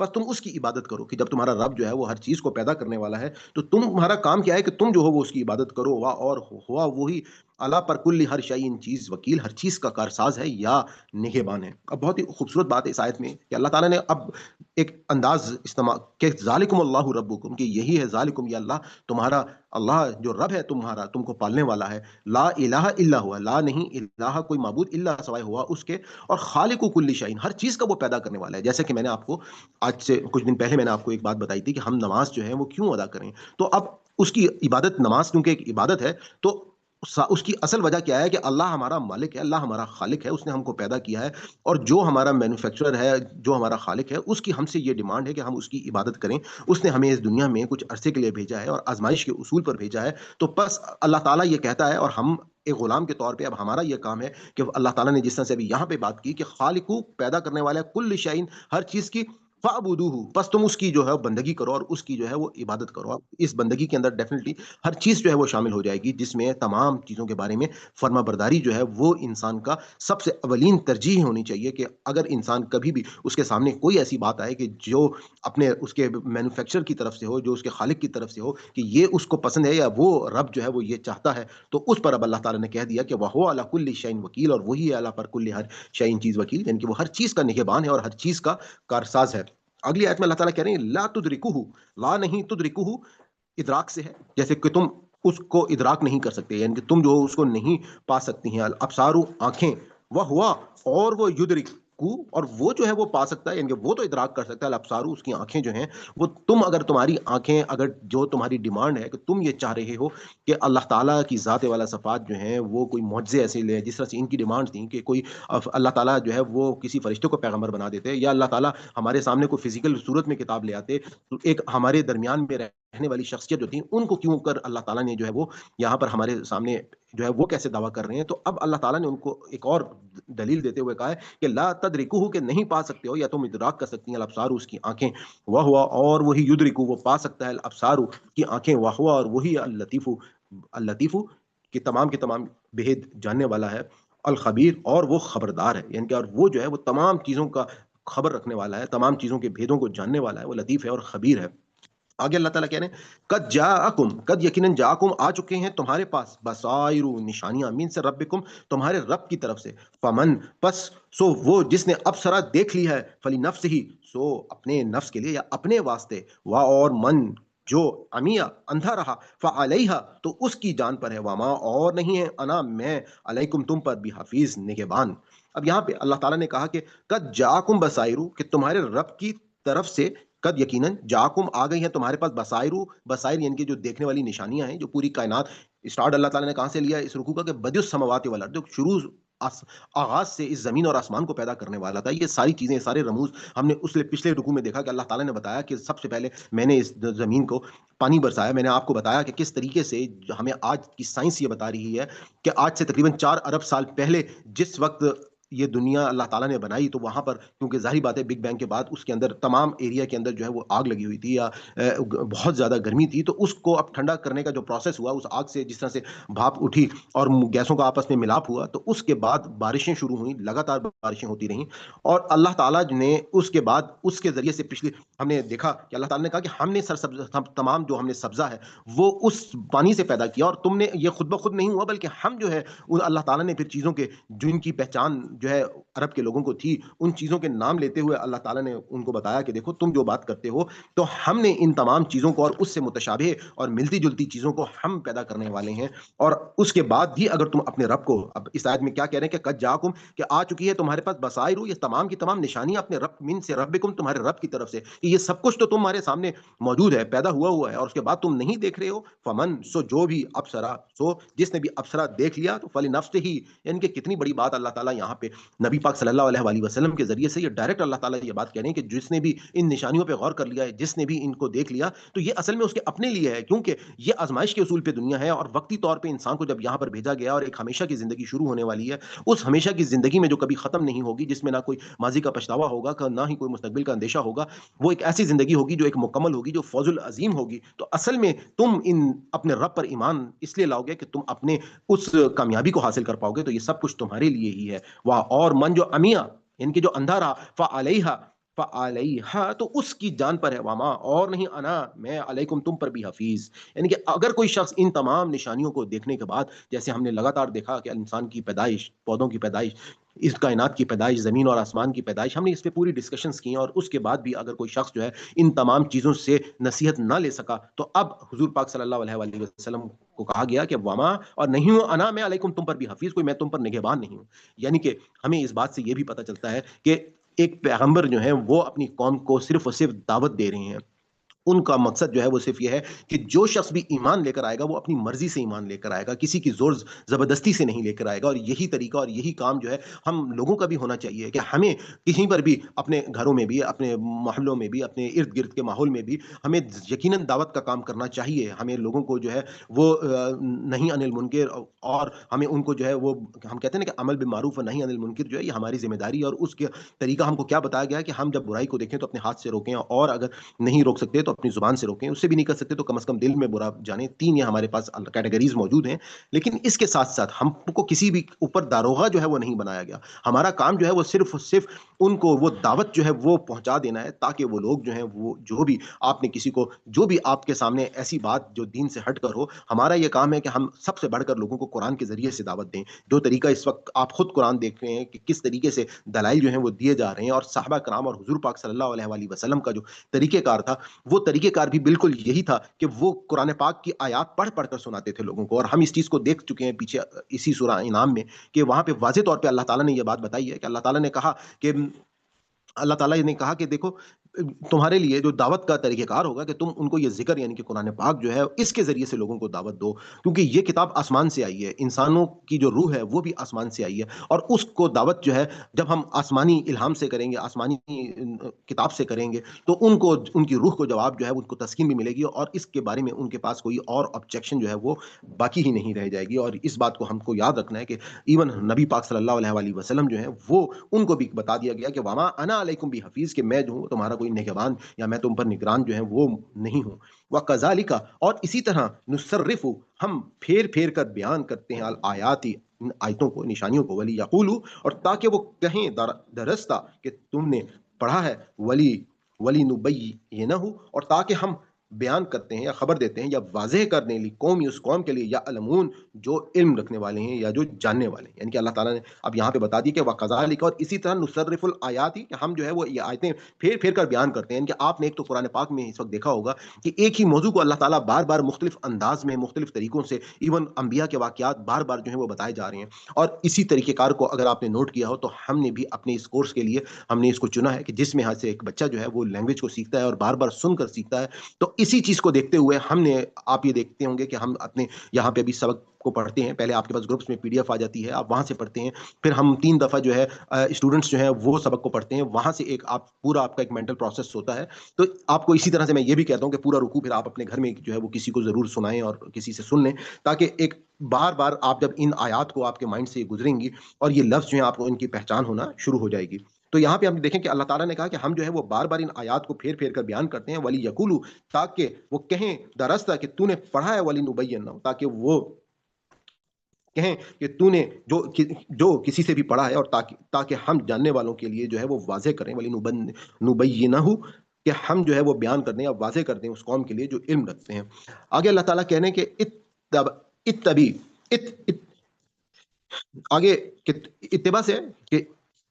بس تم اس کی عبادت کرو کہ جب تمہارا رب جو ہے وہ ہر چیز کو پیدا کرنے والا ہے تو تمہارا کام کیا ہے کہ تم جو ہو وہ اس کی عبادت کرو، وا اور ہوا وہی اللہ پر کل ہر شعین چیز وکیل، ہر چیز کا کارساز ہے یا نگہبان ہے۔ اب بہت ہی خوبصورت بات ہے اس آیت میں کہ اللہ تعالیٰ نے اب ایک انداز استعمال کہ ذالکم اللہ ربکم، کہ یہی ہے ذالکم، یہ اللہ تمہارا، اللہ جو رب ہے تمہارا، تم کو پالنے والا ہے، لا الہ الا ہوا، لا نہیں الہ کوئی معبود الا سوائے ہوا اس کے، اور خالق کل شیء، ہر چیز کا وہ پیدا کرنے والا ہے۔ جیسے کہ میں نے آپ کو آج سے کچھ دن پہلے میں نے آپ کو ایک بات بتائی تھی کہ ہم نماز جو ہے وہ کیوں ادا کریں، تو اب اس کی عبادت، نماز کیونکہ ایک عبادت ہے، تو اس کی اصل وجہ کیا ہے کہ اللہ ہمارا مالک ہے، اللہ ہمارا خالق ہے، اس نے ہم کو پیدا کیا ہے، اور جو ہمارا مینوفیکچرر ہے، جو ہمارا خالق ہے، اس کی ہم سے یہ ڈیمانڈ ہے کہ ہم اس کی عبادت کریں۔ اس نے ہمیں اس دنیا میں کچھ عرصے کے لیے بھیجا ہے اور آزمائش کے اصول پر بھیجا ہے، تو بس اللہ تعالیٰ یہ کہتا ہے، اور ہم ایک غلام کے طور پہ اب ہمارا یہ کام ہے کہ اللہ تعالیٰ نے جس طرح سے ابھی یہاں پہ بات کی کہ خالقو پیدا کرنے والا ہے کل شعین، ہر چیز کی، فعبدوہ بس تم اس کی جو ہے بندگی کرو اور اس کی جو ہے وہ عبادت کرو۔ اور اس بندگی کے اندر ڈیفینیٹلی ہر چیز جو ہے وہ شامل ہو جائے گی، جس میں تمام چیزوں کے بارے میں فرما برداری جو ہے وہ انسان کا سب سے اولین ترجیح ہونی چاہیے، کہ اگر انسان کبھی بھی اس کے سامنے کوئی ایسی بات آئے کہ جو اپنے اس کے مینوفیکچر کی طرف سے ہو، جو اس کے خالق کی طرف سے ہو، کہ یہ اس کو پسند ہے یا وہ رب جو ہے وہ یہ چاہتا ہے، تو اس پر اب اللہ تعالیٰ نے کہہ دیا کہ وہ علی کل شیء وکیل، اور وہی ہے اللہ پر کل ہر شیء چیز وکیل، یعنی کہ وہ ہر چیز کا نگہبان ہے اور ہر چیز کا کارساز ہے۔ اگلی آیت میں اللہ تعالیٰ کہہ رہے ہیں لا تدرکہ، لا نہیں، تدرکہ ادراک سے ہے، جیسے کہ تم اس کو ادراک نہیں کر سکتے، یعنی کہ تم جو اس کو نہیں پا سکتی ہیں، الابصار آنکھیں، وہ ہوا اور وہ یدرک کو، اور وہ جو ہے وہ پا سکتا ہے، یعنی کہ وہ تو ادراک کر سکتا ہے، الابصار اس کی آنکھیں جو ہیں وہ، تم اگر تمہاری آنکھیں، اگر جو تمہاری ڈیمانڈ ہے کہ تم یہ چاہ رہے ہو کہ اللہ تعالیٰ کی ذات والا صفات جو ہیں وہ کوئی معجزے ایسے لے، جس طرح سے ان کی ڈیمانڈ تھیں کہ کوئی اللہ تعالیٰ جو ہے وہ کسی فرشتے کو پیغمبر بنا دیتے، یا اللہ تعالیٰ ہمارے سامنے کوئی فزیکل صورت میں کتاب لے آتے، تو ایک ہمارے درمیان میں رہنے والی شخصیت جو تھی ان کو کیوں کر اللہ تعالیٰ نے جو ہے وہ یہاں پر ہمارے سامنے جو ہے وہ کیسے دعویٰ کر رہے ہیں، تو اب اللہ تعالیٰ نے ان کو ایک اور دلیل دیتے ہوئے کہا ہے کہ لا تدرکہ، کہ نہیں پا سکتے ہو یا تم ادراک کر سکتی ہیں، الابصار اس کی آنکھیں، وہ ہوا اور وہی یدرکو، وہ پا سکتا ہے، الابصار کی آنکھیں، وہ ہوا اور وہی اللطیف، اللطیف کہ تمام کے تمام بہد جاننے والا ہے، الخبیر اور وہ خبردار ہے، یعنی کہ اور وہ جو ہے وہ تمام چیزوں کا خبر رکھنے والا ہے، تمام چیزوں کے بھیدوں کو جاننے والا ہے، وہ لطیف ہے اور خبیر ہے۔ آگے اللہ تعالیٰ کہہ رہے ہیں قد جاءکم، قد یقیناً جاءکم آ چکے ہیں تمہارے پاس، بصائر نشانیاں، من سے ربکم تمہارے رب کی طرف سے، فمن پس سو وہ جس نے ابصرہ دیکھ لی ہے، فلی نفس ہی سو اپنے نفس کے لیے یا اپنے واسطے، وا اور من جو عمیہ اندھا رہا، فعلیہا تو اس کی جان پر ہے، وما اور نہیں ہے انا میں، علیکم تم پر بھی حفیظ نگہبان۔ اب یہاں پہ اللہ تعالیٰ نے کہا کہ قد جاءکم بصائر، کہ تمہارے رب کی طرف سے، قد یقیناً جاکم آ گئی ہیں تمہارے پاس، بصائر، بصائر یعنی کہ جو دیکھنے والی نشانیاں ہیں، جو پوری کائنات، اسٹارٹ اللہ تعالیٰ نے کہاں سے لیا اس رکوع کا کہ بدیع السماوات والارض، جو شروع آغاز سے اس زمین اور آسمان کو پیدا کرنے والا تھا، یہ ساری چیزیں، سارے رموز ہم نے اس پچھلے رکوع میں دیکھا کہ اللہ تعالیٰ نے بتایا کہ سب سے پہلے میں نے اس زمین کو پانی برسایا، میں نے آپ کو بتایا کہ کس طریقے سے ہمیں آج کی سائنس یہ بتا رہی ہے کہ آج سے تقریباً 4 ارب سال پہلے جس وقت یہ دنیا اللہ تعالیٰ نے بنائی، تو وہاں پر کیونکہ ظاہری بات ہے بگ بینگ کے بعد اس کے اندر تمام ایریا کے اندر جو ہے وہ آگ لگی ہوئی تھی، یا بہت زیادہ گرمی تھی، تو اس کو اب ٹھنڈا کرنے کا جو پروسیس ہوا، اس آگ سے جس طرح سے بھاپ اٹھی اور گیسوں کا آپس میں ملاپ ہوا، تو اس کے بعد بارشیں شروع ہوئیں، لگاتار بارشیں ہوتی رہیں، اور اللہ تعالیٰ نے اس کے بعد اس کے ذریعے سے پچھلی ہم نے دیکھا کہ اللہ تعالیٰ نے کہا کہ ہم نے تمام جو ہم نے سبزہ ہے وہ اس پانی سے پیدا کیا، اور تم نے یہ خود بخود نہیں ہوا، بلکہ ہم جو ہے اللہ تعالیٰ نے پھر چیزوں کے جن کی پہچان جو ہے عرب کے لوگوں کو تھی، ان چیزوں کے نام لیتے ہوئے اللہ تعالیٰ نے ان کو بتایا کہ دیکھو تم جو بات کرتے ہو، تو ہم نے ان تمام چیزوں کو اور اس سے متشابہ اور ملتی جلتی چیزوں کو ہم پیدا کرنے والے ہیں، اور اس کے بعد بھی اگر تم اپنے رب کو، اب اس آیت میں کیا کہہ رہے ہیں کہ قد جاکم، کہ آ چکی ہے تمہارے پاس بصائر، یہ تمام کی تمام نشانیاں اپنے رب، من سے ربکم تمہارے رب کی طرف سے، کہ یہ سب کچھ تو تمہارے سامنے موجود ہے، پیدا ہوا ہے، اور اس کے بعد تم نہیں دیکھ رہے ہو، فمن سو جو بھی ابصرہ، سو جس نے بھی ابصرہ دیکھ لیا، تو فلی نفس ہی، یعنی کہ کتنی بڑی بات اللہ تعالیٰ یہاں پہ نبی پاک صلی اللہ علیہ وآلہ وسلم کے ذریعے سے یہ ڈائریکٹ اللہ تعالیٰ یہ بات کہہ رہے ہیں کہ جس نے بھی ان نشانیوں پہ غور کر لیا ہے، جس نے بھی ان کو دیکھ لیا، تو یہ اصل میں اس کے اپنے لیے ہے، کیونکہ یہ آزمائش کے اصول پہ دنیا ہے، اور وقتی طور پہ انسان کو جب یہاں پر بھیجا گیا اور ایک ہمیشہ کی زندگی شروع ہونے والی ہے، اس ہمیشہ کی زندگی میں جو کبھی ختم نہیں ہوگی، جس میں نہ کوئی ماضی کا پچھتاوا ہوگا، نہ ہی کوئی مستقبل کا اندیشہ ہوگا، وہ ایک ایسی زندگی ہوگی جو ایک مکمل ہوگی، جو فوز العظیم ہوگی، تو اصل میں تم اپنے رب پر ایمان اس لیے لاؤ گے کہ تم اپنے اس کامیابی کو حاصل کر پاؤ گے، تو یہ سب کچھ تمہارے لیے ہی ہے، واہ اور من جو امیہ، ان کے جو اندھا رہا، فعلیہا فعلیہا تو اس کی جان پر ہے، واما اور نہیں انا میں علیکم تم پر بھی حفیظ. یعنی کہ اگر کوئی شخص ان تمام نشانیوں کو دیکھنے کے بعد، جیسے ہم نے لگاتار دیکھا کہ انسان کی پیدائش، پودوں کی پیدائش، اس کائنات کی پیدائش، زمین اور آسمان کی پیدائش، ہم نے اس پہ پوری ڈسکشنز کی ہیں، اور اس کے بعد بھی اگر کوئی شخص جو ہے ان تمام چیزوں سے نصیحت نہ لے سکا، تو اب حضور پاک صلی اللہ علیہ وآلہ وسلم کو کہا گیا کہ وما اور نہیں ہوں انا میں علیکم تم پر بھی حفیظ، کوئی میں تم پر نگہبان نہیں ہوں. یعنی کہ ہمیں اس بات سے یہ بھی پتہ چلتا ہے کہ ایک پیغمبر جو ہیں وہ اپنی قوم کو صرف اور صرف دعوت دے رہے ہیں. ان کا مقصد جو ہے وہ صرف یہ ہے کہ جو شخص بھی ایمان لے کر آئے گا وہ اپنی مرضی سے ایمان لے کر آئے گا، کسی کی زور زبردستی سے نہیں لے کر آئے گا. اور یہی طریقہ اور یہی کام جو ہے ہم لوگوں کا بھی ہونا چاہیے کہ ہمیں کہیں پر بھی، اپنے گھروں میں بھی، اپنے محلوں میں بھی، اپنے ارد گرد کے ماحول میں بھی، ہمیں یقیناً دعوت کا کام کرنا چاہیے. ہمیں لوگوں کو جو ہے وہ نہیں انل منکر، اور ہمیں ان کو جو ہے وہ، ہم کہتے ہیں نا کہ عمل بالمعروف اور نہیں انل منکر جو ہے یہ ہماری ذمہ داری ہے. اور اس کے طریقہ ہم کو کیا بتایا گیا ہے کہ ہم جب برائی کو دیکھیں تو اپنے ہاتھ سے روکیں، اور اگر نہیں روک سکتے تو اپنی زبان سے روکیں، اس سے بھی نہیں کر سکتے تو کم از کم دل میں برا جانیں. تین یہ ہمارے پاس کیٹیگریز موجود ہیں. لیکن اس کے ساتھ ساتھ ہم کو کسی بھی اوپر داروغہ جو ہے وہ نہیں بنایا گیا. ہمارا کام جو ہے وہ صرف ان کو وہ دعوت جو ہے وہ پہنچا دینا ہے، تاکہ وہ لوگ جو ہیں وہ جو بھی آپ نے کسی کو، جو بھی آپ کے سامنے ایسی بات جو دین سے ہٹ کر ہو، ہمارا یہ کام ہے کہ ہم سب سے بڑھ کر لوگوں کو قرآن کے ذریعے سے دعوت دیں. جو طریقہ اس وقت آپ خود قرآن دیکھ رہے ہیں کہ کس طریقے سے دلائل جو ہیں وہ دیے جا رہے ہیں، اور صحابہ کرام اور حضور پاک صلی اللہ علیہ وآلہ وسلم کا جو طریقہ کار تھا، وہ طریقہ کار بھی بالکل یہی تھا کہ وہ قرآن پاک کی آیات پڑھ پڑھ کر سناتے تھے لوگوں کو. اور ہم اس چیز کو دیکھ چکے ہیں پیچھے اسی سورہ انعام میں، کہ وہاں پہ واضح طور پہ اللہ تعالیٰ نے یہ بات بتائی ہے کہ اللہ تعالیٰ نے کہا کہ اللہ تعالیٰ نے کہا کہ دیکھو، تمہارے لیے جو دعوت کا طریقہ کار ہوگا کہ تم ان کو یہ ذکر، یعنی کہ قرآن پاک جو ہے اس کے ذریعے سے لوگوں کو دعوت دو، کیونکہ یہ کتاب آسمان سے آئی ہے، انسانوں کی جو روح ہے وہ بھی آسمان سے آئی ہے. اور اس کو دعوت جو ہے جب ہم آسمانی الہام سے کریں گے، آسمانی کتاب سے کریں گے، تو ان کو، ان کی روح کو جواب جو ہے ان کو تسکین بھی ملے گی، اور اس کے بارے میں ان کے پاس کوئی اور آبجیکشن جو ہے وہ باقی ہی نہیں رہ جائے گی. اور اس بات کو ہم کو یاد رکھنا ہے کہ ایون نبی پاک صلی اللہ علیہ وآلہ وسلم جو ہے وہ، ان کو بھی بتا دیا گیا کہ واما انا علیکم بھی حفیظ، کہ میں جو ہوں تمہارا کوئی نگہبان یا میں تم پر نگران جو ہے وہ نہیں ہوں. وَكَذَلِكَ اور اسی طرح نصرف ہم پھیر پھیر کر بیان کرتے ہیں الآیاتی ان آیتوں کو، نشانیوں کو، ولی یقولو اور تاکہ وہ کہیں درستہ کہ تم نے پڑھا ہے، ولی نبینہ اور تاکہ ہم بیان کرتے ہیں یا خبر دیتے ہیں یا واضح کرنے لی قوم، اس قوم کے لیے، یا علمون جو علم رکھنے والے ہیں یا جو جاننے والے ہیں. یعنی کہ اللہ تعالیٰ نے اب یہاں پہ بتا دی کہ وَقَذَلِكَ اور اسی طرح نصرف الآیات، کہ ہم جو ہے وہ یہ آیتیں پھیر پھیر کر بیان کرتے ہیں. یعنی کہ آپ نے ایک تو قرآن پاک میں اس وقت دیکھا ہوگا کہ ایک ہی موضوع کو اللہ تعالیٰ بار بار مختلف انداز میں، مختلف طریقوں سے، ایون انبیاء کے واقعات بار بار جو ہیں وہ بتائے جا رہے ہیں. اور اسی طریقہ کار کو اگر آپ نے نوٹ کیا ہو تو ہم نے بھی اپنے اس کورس کے لیے ہم نے اس کو چنا ہے کہ جس میں یہاں سے ایک بچہ جو ہے وہ لینگویج کو سیکھتا ہے اور بار بار سن کر سیکھتا ہے. تو اسی چیز کو دیکھتے ہوئے ہم نے، آپ یہ دیکھتے ہوں گے کہ ہم اپنے یہاں پہ بھی سبق کو پڑھتے ہیں. پہلے آپ کے پاس گروپس میں پی ڈی ایف آ جاتی ہے، آپ وہاں سے پڑھتے ہیں، پھر ہم 3 دفعہ جو ہے اسٹوڈنٹس جو ہیں وہ سبق کو پڑھتے ہیں، وہاں سے ایک آپ پورا آپ کا ایک مینٹل پروسیس ہوتا ہے. تو آپ کو اسی طرح سے میں یہ بھی کہتا ہوں کہ پورا رکوع پھر آپ اپنے گھر میں جو ہے وہ کسی کو ضرور سنائیں اور کسی سے سن لیں، تاکہ ایک بار بار آپ جب ان آیات کو آپ کے مائنڈ سے گزریں گی اور یہ لفظ جو ہیں آپ کو ان کی پہچان ہونا شروع ہو جائے گی. تو یہاں پہ ہم دیکھیں کہ اللہ تعالیٰ نے کہا کہ ہم جو ہے وہ بار بار ان آیات کو پھیر پھیر کر بیان کرتے ہیں، ولی یقولو تاکہ وہ کہیں درستہ کہ تو نے پڑھا ہے، ولی نبینہ تاکہ وہ کہیں کہ تو نے جو کسی سے بھی پڑھا ہے، اور تاکہ ہم جاننے والوں کے لیے جو ہے وہ واضح کریں، ولی نبینہ کہ ہم جو ہے وہ بیان کر دیں یا واضح کر دیں اس قوم کے لیے جو علم رکھتے ہیں. آگے اللہ تعالیٰ کہنے کہ اتبی آگے اتباع سے کہ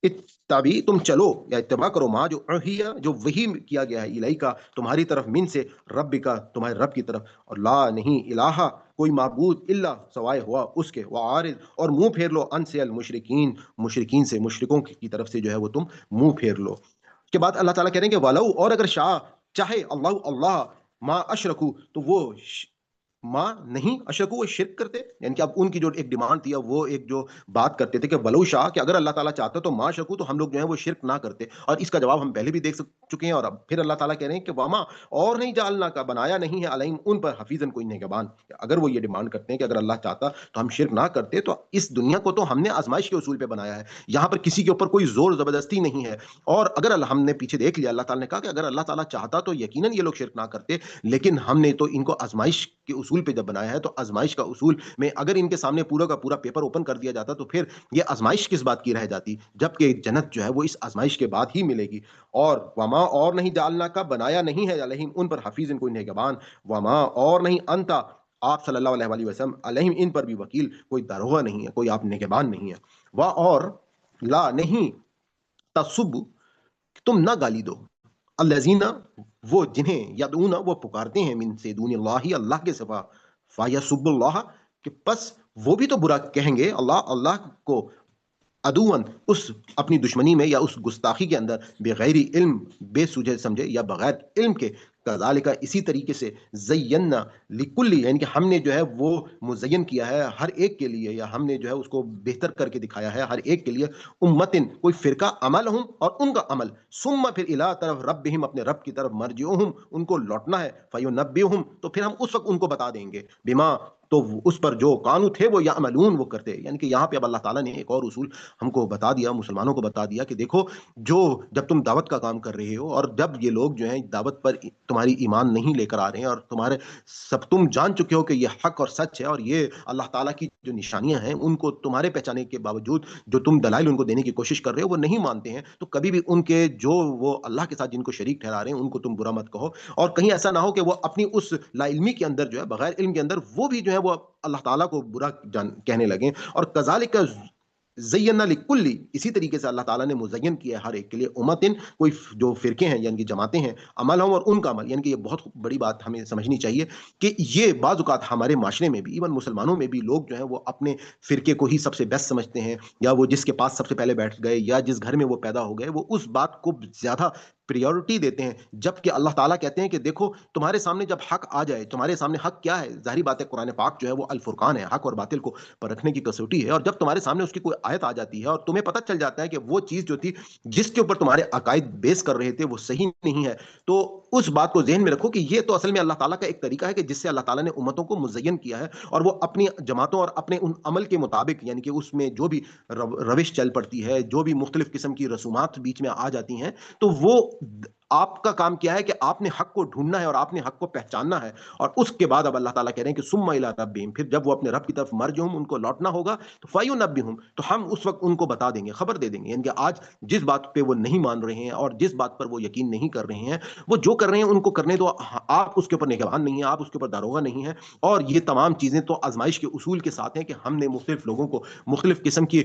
اتبی تم چلو یا اتباع کرو، ماں جو احیا جو وہی کیا گیا ہے، الیک کا تمہاری طرف، من سے رب کا تمہارے رب کی طرف، اور لا نہیں الہ کوئی معبود الا سوائے ہوا اس کے، وعارض اور منہ پھیر لو، ان سے المشرکین مشرکین سے، مشرکوں کی طرف سے جو ہے وہ تم منہ پھیر لو. کے بعد اللہ تعالیٰ کہہ رہے ہیں کہ ولو اور اگر شاء چاہے اللہ ما اشرکو تو وہ ماں نہیں اشرکو وہ شرک کرتے. یعنی کہ اب ان کی جو ایک ڈیمانڈ تھی، وہ ایک جو بات کرتے تھے کہ ولو شاء کہ اگر اللہ تعالیٰ چاہتا تو ماں شرکو تو ہم لوگ جو ہیں وہ شرک نہ کرتے. اور اس کا جواب ہم پہلے بھی دیکھ چکے ہیں. اور اب پھر اللہ تعالیٰ کہہ رہے ہیں کہ واما اور نہیں جعلنا کا بنایا نہیں ہے علیہم ان پر حفیظاً کوئی نگہبان. اگر وہ یہ ڈیمانڈ کرتے ہیں کہ اگر اللہ چاہتا تو ہم شرک نہ کرتے، تو اس دنیا کو تو ہم نے آزمائش کے اصول پہ بنایا ہے، یہاں پر کسی کے اوپر کوئی زور زبردستی نہیں ہے. اور اگر ہم نے پیچھے دیکھ لیا، اللہ تعالیٰ نے کہا کہ اگر اللہ تعالیٰ چاہتا تو یقیناً یہ لوگ شرک نہ کرتے، لیکن ہم نے تو ان کو آزمائش کے اصول اصول پہ جب بنایا ہے تو آزمائش کا اصول میں اگر ان کے سامنے پورا کا پورا پیپر اوپن کر دیا جاتا تو پھر یہ آزمائش کس بات کی رہ جاتی، جبکہ جنت جو ہے وہ اس آزمائش کے بعد ہی ملے گی۔ اور وما اور نہیں جعلنا کا بنایا نہیں ہے علیہم ان پر حفیظ ان کو نگہبان، وما اور نہیں انتا آپ صلی اللہ علیہ وآلہ وسلم علیہم ان پر بھی وکیل، کوئی داروغہ نہیں ہے، کوئی آپ نگہبان نہیں ہے۔ وا اور لا نہیں تصب تم نہ گالی دو، الذین وہ جنہیں یدعون وہ پکارتے ہیں من سے دون اللہ اللہ کے سوا، فیسب اللہ کہ پس وہ بھی تو برا کہیں گے اللہ کو، عدوً اس اپنی دشمنی میں یا اس گستاخی کے اندر، بغیر علم بے سوجھے سمجھے یا بغیر علم کے، کذالک اسی طریقے سے زینا لکل یعنی کہ ہم نے جو ہے وہ مزین کیا ہے ہر ایک کے لیے، یا ہم نے جو ہے اس کو بہتر کر کے دکھایا ہے ہر ایک کے لیے، امتن کوئی فرقہ، عملہم اور ان کا عمل، ثم پھر الی طرف ربہم اپنے رب کی طرف، مرجعہم ان کو لوٹنا ہے، فینبئہم تو پھر ہم اس وقت ان کو بتا دیں گے، بما تو اس پر جو قانون تھے وہ یعملون وہ کرتے، یعنی کہ یہاں پہ اب اللہ تعالیٰ نے ایک اور اصول ہم کو بتا دیا، مسلمانوں کو بتا دیا کہ دیکھو جو جب تم دعوت کا کام کر رہے ہو اور جب یہ لوگ جو ہیں دعوت پر تمہاری ایمان نہیں لے کر آ رہے ہیں اور تمہارے سب تم جان چکے ہو کہ یہ حق اور سچ ہے اور یہ اللہ تعالیٰ کی جو نشانیاں ہیں ان کو تمہارے پہچانے کے باوجود جو تم دلائل ان کو دینے کی کوشش کر رہے ہو وہ نہیں مانتے ہیں، تو کبھی بھی ان کے جو وہ اللہ کے ساتھ جن کو شریک ٹھہرا رہے ہیں ان کو تم برا مت کہو، اور کہیں ایسا نہ ہو کہ وہ اپنی اس لا علمی کے اندر جو ہے بغیر علم کے اندر وہ بھی جو ہے وہ اللہ تعالیٰ کو برا کہنے لگیں۔ اور کذالک زینا لکل اسی طریقے سے اللہ تعالیٰ نے مزین کیا ہے ہر ایک کے لیے، امتن کوئی جو فرقے ہیں یعنی کہ جماعتیں ہیں، عمل ہوں اور ان کا عمل، یعنی کہ یہ بہت بڑی بات ہمیں سمجھنی چاہیے کہ یہ بعض اوقات ہمارے معاشرے میں بھی ایون مسلمانوں میں بھی لوگ جو ہیں وہ اپنے فرقے کو ہی سب سے بیسٹ سمجھتے ہیں، یا وہ جس کے پاس سب سے پہلے بیٹھ گئے یا جس گھر میں وہ پیدا ہو گئے وہ اس بات کو زیادہ پریورٹی دیتے ہیں، جبکہ اللہ تعالیٰ کہتے ہیں کہ دیکھو تمہارے سامنے جب حق آ جائے، تمہارے سامنے حق کیا ہے، ظاہری بات ہے قرآن پاک جو ہے وہ الفرقان ہے، حق اور باطل کو پرکھنے کی کسوٹی ہے، اور جب تمہارے سامنے اس کی کوئی آیت آ جاتی ہے اور تمہیں پتہ چل جاتا ہے کہ وہ چیز جو تھی جس کے اوپر تمہارے عقائد بیس کر رہے تھے وہ صحیح نہیں ہے، تو اس بات کو ذہن میں رکھو کہ یہ تو اصل میں اللہ تعالیٰ کا ایک طریقہ ہے کہ جس سے اللہ تعالیٰ نے امتوں کو مزین کیا ہے، اور وہ اپنی جماعتوں اور اپنے ان عمل کے مطابق، یعنی کہ اس میں جو بھی روش چل پڑتی ہے، جو بھی مختلف قسم کی رسومات بیچ میں آ جاتی ہیں، تو وہ آپ کا کام کیا ہے کہ آپ نے حق کو ڈھونڈنا ہے اور آپ نے حق کو پہچاننا ہے، اور اس کے بعد اب اللہ تعالیٰ کہہ رہے ہیں کہ ثم الی ربہم، پھر جب وہ اپنے رب کی طرف مرجعہم ان کو لوٹنا ہوگا، تو فینبئہم تو ہم اس وقت ان کو بتا دیں گے، خبر دے دیں گے، یعنی کہ آج جس بات پہ وہ نہیں مان رہے ہیں اور جس بات پر وہ یقین نہیں کر رہے ہیں، وہ جو کر رہے ہیں ان کو کرنے دو، آپ اس کے اوپر نگہبان نہیں ہیں، آپ اس کے اوپر داروغہ نہیں ہیں، اور یہ تمام چیزیں تو آزمائش کے اصول کے ساتھ ہیں کہ ہم نے مختلف لوگوں کو مختلف قسم کی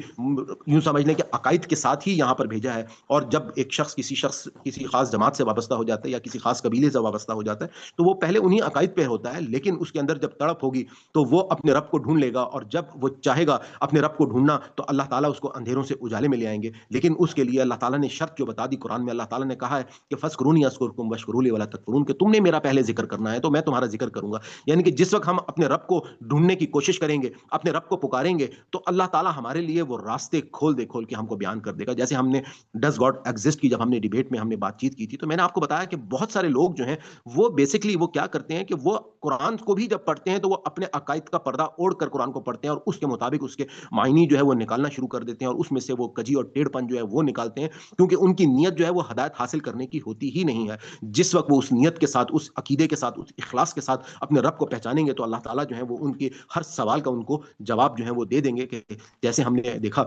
یوں سمجھ لیں کہ عقائد کے ساتھ ہی یہاں پر بھیجا ہے، اور جب ایک شخص کسی خاص جماعت سے وابستہ ہو جاتا ہے یا کسی خاص قبیلے سے وابستہ ہو جاتا ہے تو وہ پہلے انہی عقائد پہ ہوتا ہے، لیکن اس کے اندر جب تڑپ ہوگی تو وہ اپنے رب کو ڈھونڈ لے گا، اور جب وہ چاہے گا اپنے رب کو ڈھونڈنا تو اللہ تعالیٰ اس کو اندھیروں سے اجالے میں لے آئیں گے، لیکن اس کے لیے اللہ تعالیٰ نے شرط جو بتا دی قرآن میں، اللہ تعالیٰ نے کہا ہے کہ فَاذْكُرُونِی أَذْكُرْكُمْ وَاشْكُرُوا لِی وَلَا تَکْفُرُونَ، کہ تم نے میرا پہلے ذکر کرنا ہے تو میں تمہارا ذکر کروں گا، یعنی کہ جس وقت ہم اپنے رب کو ڈھونڈنے کی کوشش کریں گے، اپنے رب کو پکاریں گے، تو اللہ تعالیٰ ہمارے لیے وہ راستے کھول کے ہم کو بیان کر دے گا، جیسے ہم نے ڈز گاڈ ایگزسٹ کی جب ہم نے ڈیبیٹ میں ہم نے بات چیت کی تھی تو میں نے آپ کو بتایا کہ بہت سارے لوگ جو ہیں وہ بیسکلی وہ کیا کرتے ہیں کہ وہ قرآن کو بھی جب پڑھتے ہیں تو وہ اپنے عقائد کا پردہ اوڑھ کر قرآن کو پڑھتے ہیں اور اس کے مطابق اس کے معنی جو ہے وہ نکالنا شروع کر دیتے ہیں، اور اس میں سے وہ کجی اور ٹیڑھ پن جو ہے وہ نکالتے ہیں، کیونکہ ان کی نیت جو ہے وہ ہدایت حاصل کرنے کی ہوتی ہی نہیں ہے۔ جس وقت وہ اس نیت کے ساتھ، اس عقیدے کے ساتھ، اس اخلاص کے ساتھ اپنے رب کو پہچانیں گے تو اللہ تعالیٰ جو ہے وہ ان کے ہر سوال کا ان کو جواب جو ہے وہ دے دیں گے، کہ جیسے ہم نے دیکھا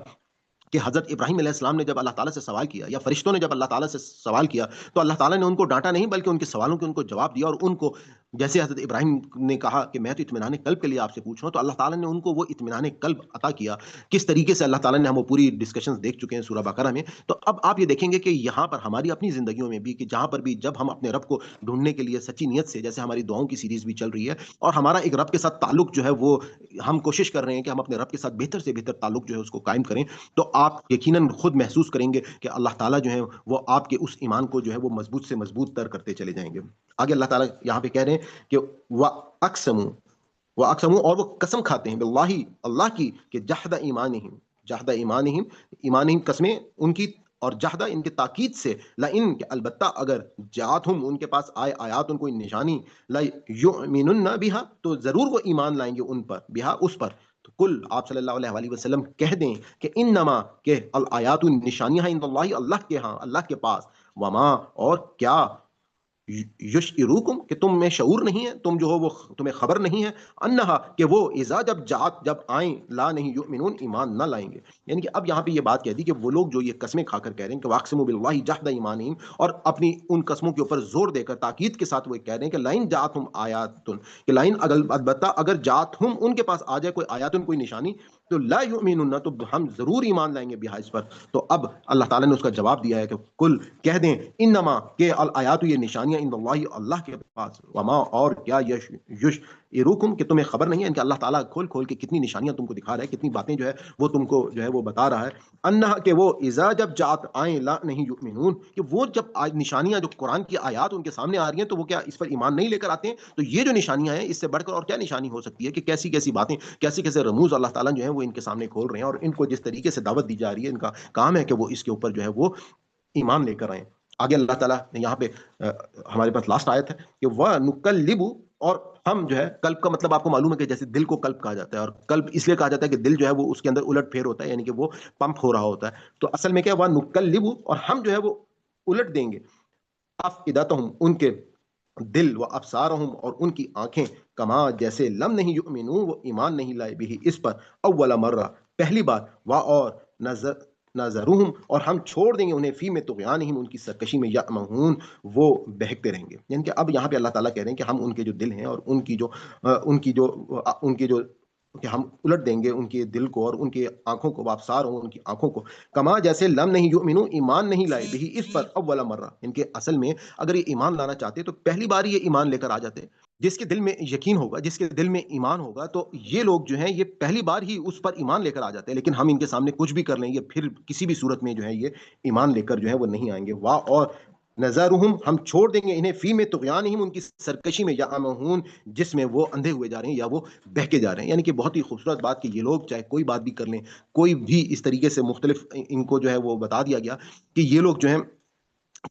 کہ حضرت ابراہیم علیہ السلام نے جب اللہ تعالیٰ سے سوال کیا، یا فرشتوں نے جب اللہ تعالیٰ سے سوال کیا، تو اللہ تعالیٰ نے ان کو ڈانٹا نہیں بلکہ ان کے سوالوں کے ان کو جواب دیا، اور ان کو جیسے حضرت ابراہیم نے کہا کہ میں تو اطمینان قلب کے لیے آپ سے پوچھ رہا ہوں، تو اللہ تعالیٰ نے ان کو وہ اطمینان قلب عطا کیا، کس طریقے سے اللہ تعالیٰ نے، ہم وہ پوری ڈسکشنز دیکھ چکے ہیں سورہ بقرہ میں۔ تو اب آپ یہ دیکھیں گے کہ یہاں پر ہماری اپنی زندگیوں میں بھی، کہ جہاں پر بھی جب ہم اپنے رب کو ڈھونڈنے کے لیے سچی نیت سے، جیسے ہماری دعاؤں کی سیریز بھی چل رہی ہے اور ہمارا ایک رب کے ساتھ تعلق جو ہے وہ ہم کوشش کر رہے ہیں کہ ہم اپنے رب کے ساتھ بہتر سے بہتر تعلق جو ہے اس کو قائم کریں، تو آپ یقیناً خود محسوس کریں گے کہ اللہ تعالیٰ جو ہے وہ آپ کے اس ایمان کو جو ہے وہ مضبوط سے مضبوط تر کرتے چلے جائیں گے۔ آگے اللہ تعالیٰ یہاں پہ کہہ رہے ہیں کہ وَأَقْسَمُوا اور وہ قسم کھاتے ہیں باللہ اللہ کی، کہ جہد ایمانہم قسمیں ان کی، اور جہدہ ان کے تاکید سے، لئن کہ البتہ اگر جاتہم ان کے پاس آئے آیات ان کوئی نشانی، لَيُؤْمِنُنَّ بِهَا تو ضرور وہ ایمان لائیں گے ان پر، بہا اس پر، تو کل آپ صلی اللہ علیہ وآلہ وسلم کہہ دیں کہ انما کہ الآیات نشانیاں ہیں عند اللہ اللہ کے ہاں، اللہ کے پاس، وما اور کیا، یشعروکم کہ تم میں شعور نہیں ہے، تم جو ہو وہ تمہیں خبر نہیں ہے، انہا کہ وہ اذا جب آئیں لا نہیں یؤمنون ایمان نہ لائیں گے. یعنی کہ اب یہاں پہ یہ بات کہہ دی کہ وہ لوگ جو یہ قسمیں کھا کر کہہ رہے ہیں کہ واقسموا باللہ جہد ایمانہم، اور اپنی ان قسموں کے اوپر زور دے کر تاکید کے ساتھ وہ کہہ رہے ہیں کہ لائن جاتہم آیاتن، کہ لائن البتہ اگر جاتہم ان کے پاس آ جائے کوئی آیاتن کوئی نشانی، تو لا یؤمنون تو ہم ضرور ایمان لائیں گے بہا اس پر. تو اب اللہ تعالیٰ نے اس کا جواب دیا ہے کہ کل کہہ دیں انما کہ الآیات یہ نشانیاں ان اللہ اللہ کے پاس، وما اور کیا یشعروکم کہ تمہیں خبر نہیں ہے، ان کہ اللہ تعالیٰ کھول کھول کے کتنی نشانیاں تم کو دکھا رہا ہے، کتنی باتیں جو ہے وہ تم کو جو ہے وہ بتا رہا ہے. انہا کہ وہ اذا جب جات آئیں لا نہیں یؤمنون کہ وہ جب نشانیاں جو قرآن کی آیات ان کے سامنے آ رہی ہیں تو وہ کیا اس پر ایمان نہیں لے کر آتے ہیں. تو یہ جو نشانیاں ہیں اس سے بڑھ کر اور کیا نشانی ہو سکتی ہے کہ کیسی کیسی باتیں، کیسے کیسے رموز اللہ تعالیٰ جو ہے وہ ان کے سامنے کھول رہے ہیں، اور ان کو جس طریقے سے دعوت دی جا رہی ہے ان کا کام ہے کہ وہ اس کے اوپر جو ہے وہ ایمان لے کر آئیں. آگے اللہ تعالیٰ نے یہاں پہ ہمارے پاس لاسٹ آیت ہے کہ وَنُقَلِّبُ، اور ہم جو ہے قلب کا مطلب آپ کو معلوم ہے کہ جیسے دل کو قلب کہا جاتا ہے، اور قلب اس لیے کہا جاتا ہے کہ دل جو ہے وہ اس کے اندر الٹ پھیر ہوتا ہے، یعنی کہ وہ پمپ ہو رہا ہوتا ہے. تو اصل میں کیا وَنُقَلِّبُ، اور ہم جو ہے وہ الٹ دیں گے افئدتہم ان کے دل، و ابصارہم اور ان کی آنکھیں، کما جیسے لم نہیں یؤمنون وہ ایمان نہیں لائے بھی اس پر اول مرہ پہلی بار، و اور نظرہم اور ہم چھوڑ دیں گے انہیں فی میں طغیانہم ان کی سرکشی میں، یعمہون وہ بہکتے رہیں گے. یعنی کہ اب یہاں پہ اللہ تعالیٰ کہہ رہے ہیں کہ ہم ان کے جو دل ہیں اور ان کی جو کہ ہم الٹ دیں گے ان کے دل کو اور ان کی آنکھوں کو، وابصار ہوں ان کی آنکھوں کو، کما جیسے لم نہیں یؤمنون ایمان نہیں لائے بھی اس پر اول مرہ. ان کے اصل میں اگر یہ ایمان لانا چاہتے تو پہلی بار یہ ایمان لے کر آ جاتے. جس کے دل میں یقین ہوگا، جس کے دل میں ایمان ہوگا، تو یہ لوگ جو ہیں یہ پہلی بار ہی اس پر ایمان لے کر آ جاتے ہیں. لیکن ہم ان کے سامنے کچھ بھی کر لیں گے پھر کسی بھی صورت میں جو ہے یہ ایمان لے کر جو ہے وہ نہیں آئیں گے. واہ اور نظرہم ہم چھوڑ دیں گے انہیں فی میں طغیانہم ان کی سرکشی میں، یعمہون جس میں وہ اندھے ہوئے جا رہے ہیں یا وہ بہکے جا رہے ہیں. یعنی کہ بہت ہی خوبصورت بات کہ یہ لوگ چاہے کوئی بات بھی کر لیں، کوئی بھی اس طریقے سے مختلف ان کو جو ہے وہ بتا دیا گیا کہ یہ لوگ جو ہیں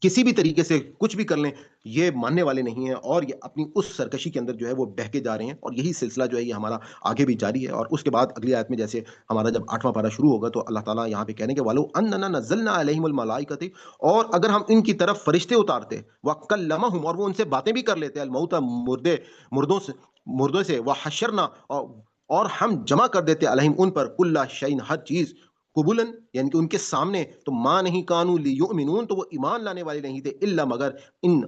کسی بھی طریقے سے کچھ بھی کر لیں یہ ماننے والے نہیں ہیں، اور یہ اپنی اس سرکشی کے اندر جو ہے وہ بہکے جا رہے ہیں. اور یہی سلسلہ جو ہے یہ ہمارا آگے بھی جاری ہے. اور اس کے بعد اگلی آیت میں جیسے ہمارا جب 8واں پارہ شروع ہوگا تو اللہ تعالیٰ یہاں پہ کہہ رہے ہیں کہ وَلَوْ أَنَّنَا نَزَّلْنَا عَلَيْهِمُ الْمَلَائِكَةَ، اور اگر ہم ان کی طرف فرشتے اتارتے، وَكَلَّمَهُمْ اور وہ ان سے باتیں بھی کر لیتے، الموتى مردوں سے، وَحَشَرْنَا اور ہم جمع کر دیتے علیہم ان پر، کل شیء ہر چیز، قبولن یعنی کہ ان کے سامنے، تو ماں نہیں کانوا لیؤمنون تو وہ ایمان لانے والے نہیں تھے، الا مگر ان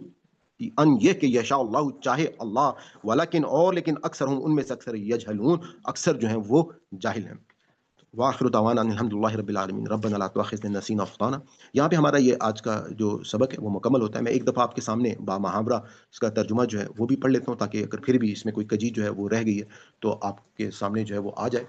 یہ کہ یشاء اللہ چاہے اللہ، ولیکن اور لیکن اکثر ان میں سے اکثر یجہلون اکثر جو ہیں وہ جاہل ہیں. واخر دعوانا ان الحمد للہ رب العالمین ربنا لا تؤاخذنا ان نسینا اخطانا. یہاں پہ ہمارا یہ آج کا جو سبق ہے وہ مکمل ہوتا ہے. میں ایک دفعہ آپ کے سامنے با محاورہ اس کا ترجمہ جو ہے وہ بھی پڑھ لیتا ہوں تاکہ اگر پھر بھی اس میں کوئی کجی جو ہے وہ رہ گئی ہے تو آپ کے سامنے جو ہے وہ آ جائے.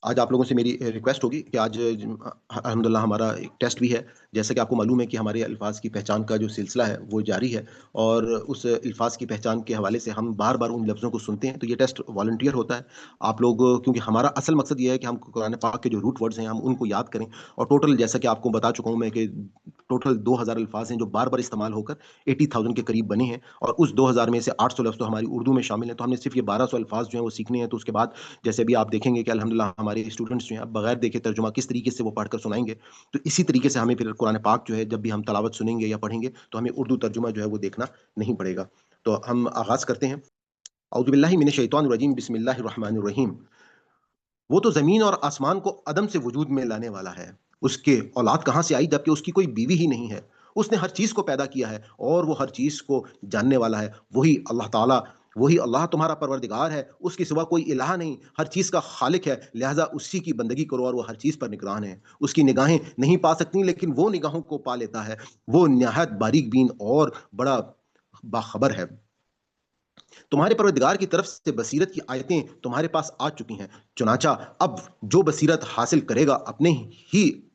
آج آپ لوگوں سے میری ریکویسٹ ہوگی کہ آج الحمدللہ ہمارا ایک ٹیسٹ بھی ہے. جیسا کہ آپ کو معلوم ہے کہ ہمارے الفاظ کی پہچان کا جو سلسلہ ہے وہ جاری ہے، اور اس الفاظ کی پہچان کے حوالے سے ہم بار بار ان لفظوں کو سنتے ہیں. تو یہ ٹیسٹ والنٹیئر ہوتا ہے. آپ لوگ کیونکہ ہمارا اصل مقصد یہ ہے کہ ہم قرآن پاک کے جو روٹ ورڈز ہیں ہم ان کو یاد کریں، اور ٹوٹل جیسا کہ آپ کو بتا چکا ہوں میں کہ ٹوٹل 2000 الفاظ ہیں جو بار بار استعمال ہو کر 80,000 کے قریب بنے ہیں، اور اس 2000 میں سے 800 لفظ تو ہماری اردو میں شامل ہیں. تو ہم نے صرف یہ 1200 الفاظ جو ہیں وہ سیکھنے ہیں. تو اس کے بعد جیسے بھی آپ دیکھیں گے کہ الحمدللہ ہمارے اسٹوڈنٹس جو ہیں بغیر دیکھے ترجمہ کس طریقے سے وہ پڑھ کر سنائیں گے، تو اسی طریقے سے ہمیں پھر قرآن پاک جو ہے جب بھی ہم تلاوت سنیں گے یا پڑھیں گے تو ہمیں اردو ترجمہ جو ہے وہ دیکھنا نہیں پڑے گا. تو ہم آغاز کرتے ہیں. اعوذ باللہ من الشیطان الرجیم، بسم اللہ الرحمن الرحیم. وہ تو زمین اور آسمان کو عدم سے وجود میں لانے والا ہے. اس کے اولاد کہاں سے آئی جبکہ اس کی کوئی بیوی ہی نہیں ہے. اس نے ہر چیز کو پیدا کیا ہے اور وہ ہر چیز کو جاننے والا ہے. وہی اللہ تعالیٰ، وہی اللہ تمہارا پروردگار ہے، اس کے سوا کوئی الہ نہیں، ہر چیز کا خالق ہے، لہذا اسی کی بندگی کرو، اور وہ ہر چیز پر نگران ہے. اس کی نگاہیں نہیں پا سکتی لیکن وہ نگاہوں کو پا لیتا ہے. وہ نہایت باریک بین اور بڑا باخبر ہے. تمہارے پروردگار کی طرف سے بصیرت کی آیتیں تمہارے پاس آ چکی ہیں، چنانچہ اب جو بصیرت حاصل کرے گا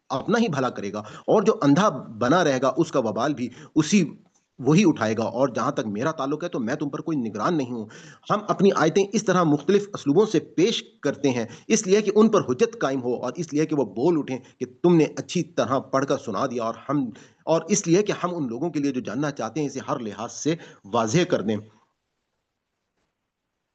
اپنا ہی بھلا کرے گا، اور جو اندھا بنا رہے گا اس کا وبال بھی وہی اٹھائے گا. اور جہاں تک میرا تعلق ہے تو میں تم پر کوئی نگران نہیں ہوں. ہم اپنی آیتیں اس طرح مختلف اسلوبوں سے پیش کرتے ہیں اس لیے کہ ان پر حجت قائم ہو، اور اس لیے کہ وہ بول اٹھیں کہ تم نے اچھی طرح پڑھ کر سنا دیا، اور اس لیے کہ ہم ان لوگوں کے لیے جو جاننا چاہتے ہیں اسے ہر لحاظ سے واضح کر دیں.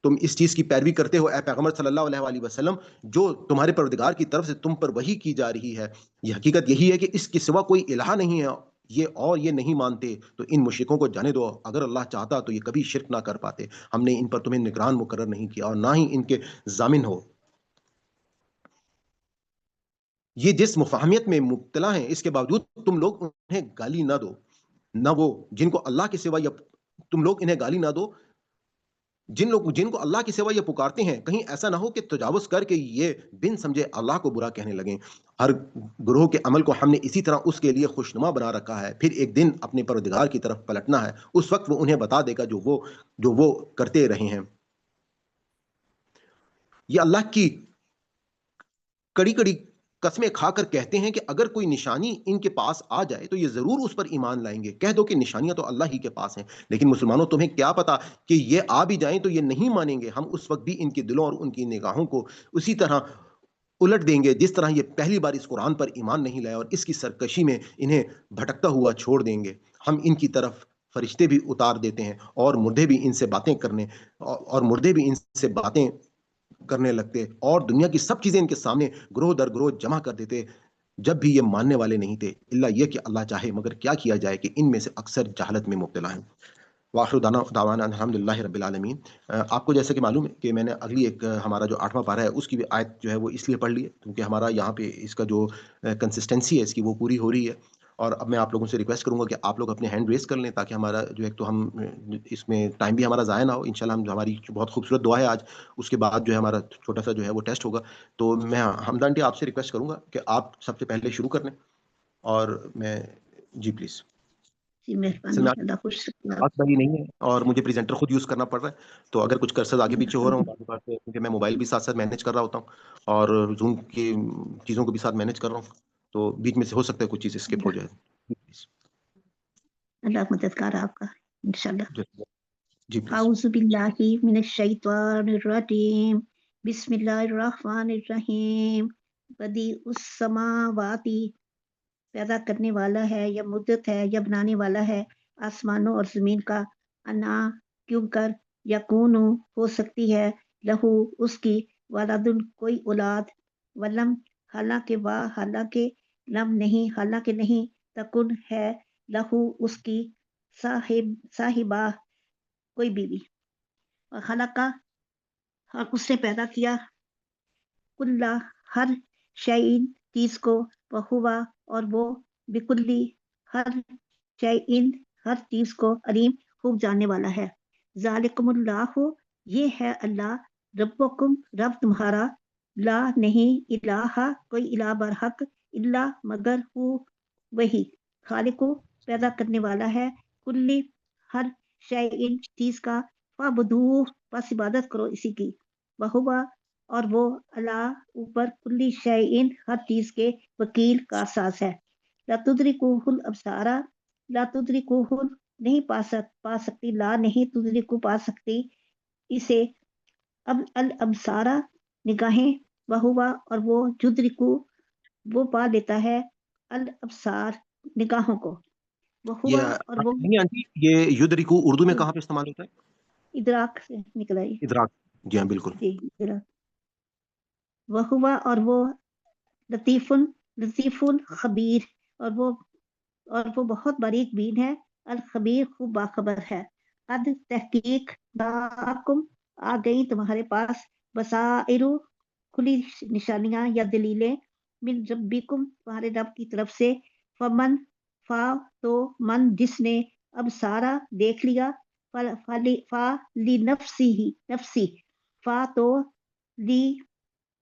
تم اس چیز کی پیروی کرتے ہو اے پیغمبر صلی اللہ علیہ وآلہ وسلم جو تمہارے پروردگار کی طرف سے تم پر وحی کی جا رہی ہے. یہ حقیقت یہی ہے کہ اس کے سوا کوئی الہ نہیں ہے، یہ نہیں مانتے تو ان مشرکوں کو جانے دو، اگر اللہ چاہتا تو یہ کبھی شرک نہ کر پاتے، ہم نے ان پر تمہیں نگران مقرر نہیں کیا اور نہ ہی ان کے ضامن ہو۔ یہ جس مفاہمیت میں مبتلا ہیں، اس کے باوجود تم لوگ انہیں گالی نہ دو، نہ وہ جن کو اللہ کے سوا یا تم لوگ انہیں گالی نہ دو جن کو اللہ کے سوا یہ پکارتے ہیں، کہیں ایسا نہ ہو کہ تجاوز کر کے یہ بن سمجھے اللہ کو برا کہنے لگیں۔ ہر گروہ کے عمل کو ہم نے اسی طرح اس کے لیے خوشنما بنا رکھا ہے، پھر ایک دن اپنے پروردگار کی طرف پلٹنا ہے، اس وقت وہ انہیں بتا دے گا جو وہ کرتے رہے ہیں۔ یہ اللہ کی کڑی کڑی قسمیں کھا کر کہتے ہیں کہ اگر کوئی نشانی ان کے پاس آ جائے تو یہ ضرور اس پر ایمان لائیں گے۔ کہہ دو کہ نشانیاں تو اللہ ہی کے پاس ہیں، لیکن مسلمانوں تمہیں کیا پتا کہ یہ آ بھی جائیں تو یہ نہیں مانیں گے۔ ہم اس وقت بھی ان کے دلوں اور ان کی نگاہوں کو اسی طرح الٹ دیں گے جس طرح یہ پہلی بار اس قرآن پر ایمان نہیں لائے، اور اس کی سرکشی میں انہیں بھٹکتا ہوا چھوڑ دیں گے۔ ہم ان کی طرف فرشتے بھی اتار دیتے ہیں اور مردے بھی ان سے باتیں کرنے لگتے، اور دنیا کی سب چیزیں ان کے سامنے گروہ در گروہ جمع کر دیتے، جب بھی یہ ماننے والے نہیں تھے، اللہ یہ کہ اللہ چاہے، مگر کیا کیا جائے کہ ان میں سے اکثر جہالت میں مبتلا ہیں۔ وآخر دعوانا الحمد للہ رب العالمین۔ آپ کو جیسے کہ معلوم ہے کہ میں نے اگلی ایک ہمارا جو 8واں پارہ ہے اس کی بھی آیت جو ہے وہ اس لیے پڑھ لی ہے کیونکہ ہمارا یہاں پہ اس کا جو کنسسٹنسی ہے اس کی وہ پوری ہو رہی ہے، اور اب میں آپ لوگوں سے ریکویسٹ کروں گا کہ آپ لوگ اپنے ہینڈ ریز کر لیں تاکہ ہمارا جو ایک تو ہم اس میں ٹائم بھی ہمارا ضائع نہ ہو۔ انشاءاللہ ہماری بہت خوبصورت دعا ہے آج، اس کے بعد جو ہے ہمارا چھوٹا سا جو ہے وہ ٹیسٹ ہوگا، تو میں حمدہ آنٹی آپ سے ریکویسٹ کروں گا کہ آپ سب سے پہلے شروع کر لیں، اور میں جی پلیز۔ جی اصل مہربانی، میں اللہ خوش رکھنا۔ بات صحیح نہیں ہے اور مجھے پریزنٹر خود یوز کرنا پڑ رہا ہے، تو اگر کچھ کرسر آگے پیچھے ہو رہا ہوں کیونکہ میں موبائل بھی ساتھ ساتھ مینیج کر رہا ہوتا ہوں اور زوم کی چیزوں کو بھی ساتھ مینیج کر رہا ہوں، تو بیچ میں سے ہو سکتا ہے کچھ چیز اسکپ ہو جائے۔ اللہ مددگار آپ کا انشاءاللہ۔ جی پلیز۔ اعوذ باللہ من الشیطان الرجیم، بسم اللہ الرحمن الرحیم۔ بدیع السماواتی، پیدا کرنے والا ہے یا مدت ہے یا بنانے والا ہے آسمانوں اور زمین کا، انا کیوں کر، یکون ہو سکتی ہے، لہو اس کی، ولدن کوئی اولاد، ولم حالانکہ لم نہیں حالانکہ نہیں، تکن ہے، لہو اس کی، صاحبہ کوئی بیوی، اور خلقہ اور اس نے پیدا کیا، کلا ہر شیئن چیز کو، وہوا اور وہ، بکلی ہر شیئن ہر چیز کو، علیم خوب جاننے والا ہے۔ ذالکم اللہ، یہ ہے اللہ، ربکم رب تمہارا، لا نہیں الہ کوئی الہ برحق، الا مگر ہو وہی، خالق پیدا کرنے والا ہے، کلی ہر شیئن چیز کا، فعبدوہ بس عبادت کرو اسی کی، وہوا اور وہ، اللہ اوپر، کلی شیئن ہر چیز کے، وکیل کا ساز ہے۔ لا تدرکوہ الابصار، لا تدرکوہ نہیں پا سکتی، لا نہیں تدرکو پا سکتی اسے، اب الابصار نگاہیں، وہوا اور وہ، یدرکو وہ پا لیتا ہے، الابصار نگاہوں کو، وہوا اور وہ، نہیں آنٹی، یہ یدرکو اردو میں کہاں پہ استعمال ہوتا ہے؟ ادراک سے نکلا ہے۔ ادراک، جی ہاں بالکل۔ جی ادراک، وہوا اور وہ، لطیف خبیر اور وہ بہت باریک بین ہے، الخبیر خوب باخبر ہے۔ قد تحقیق، جاءکم آ گئی تمہارے پاس، بصائر کھلی نشانیاں یا دلیلیں، من ربکم تمہارے رب کی طرف سے، فمن تو من جس نے، اب سارا دیکھ لیا، نفسی فا تو لی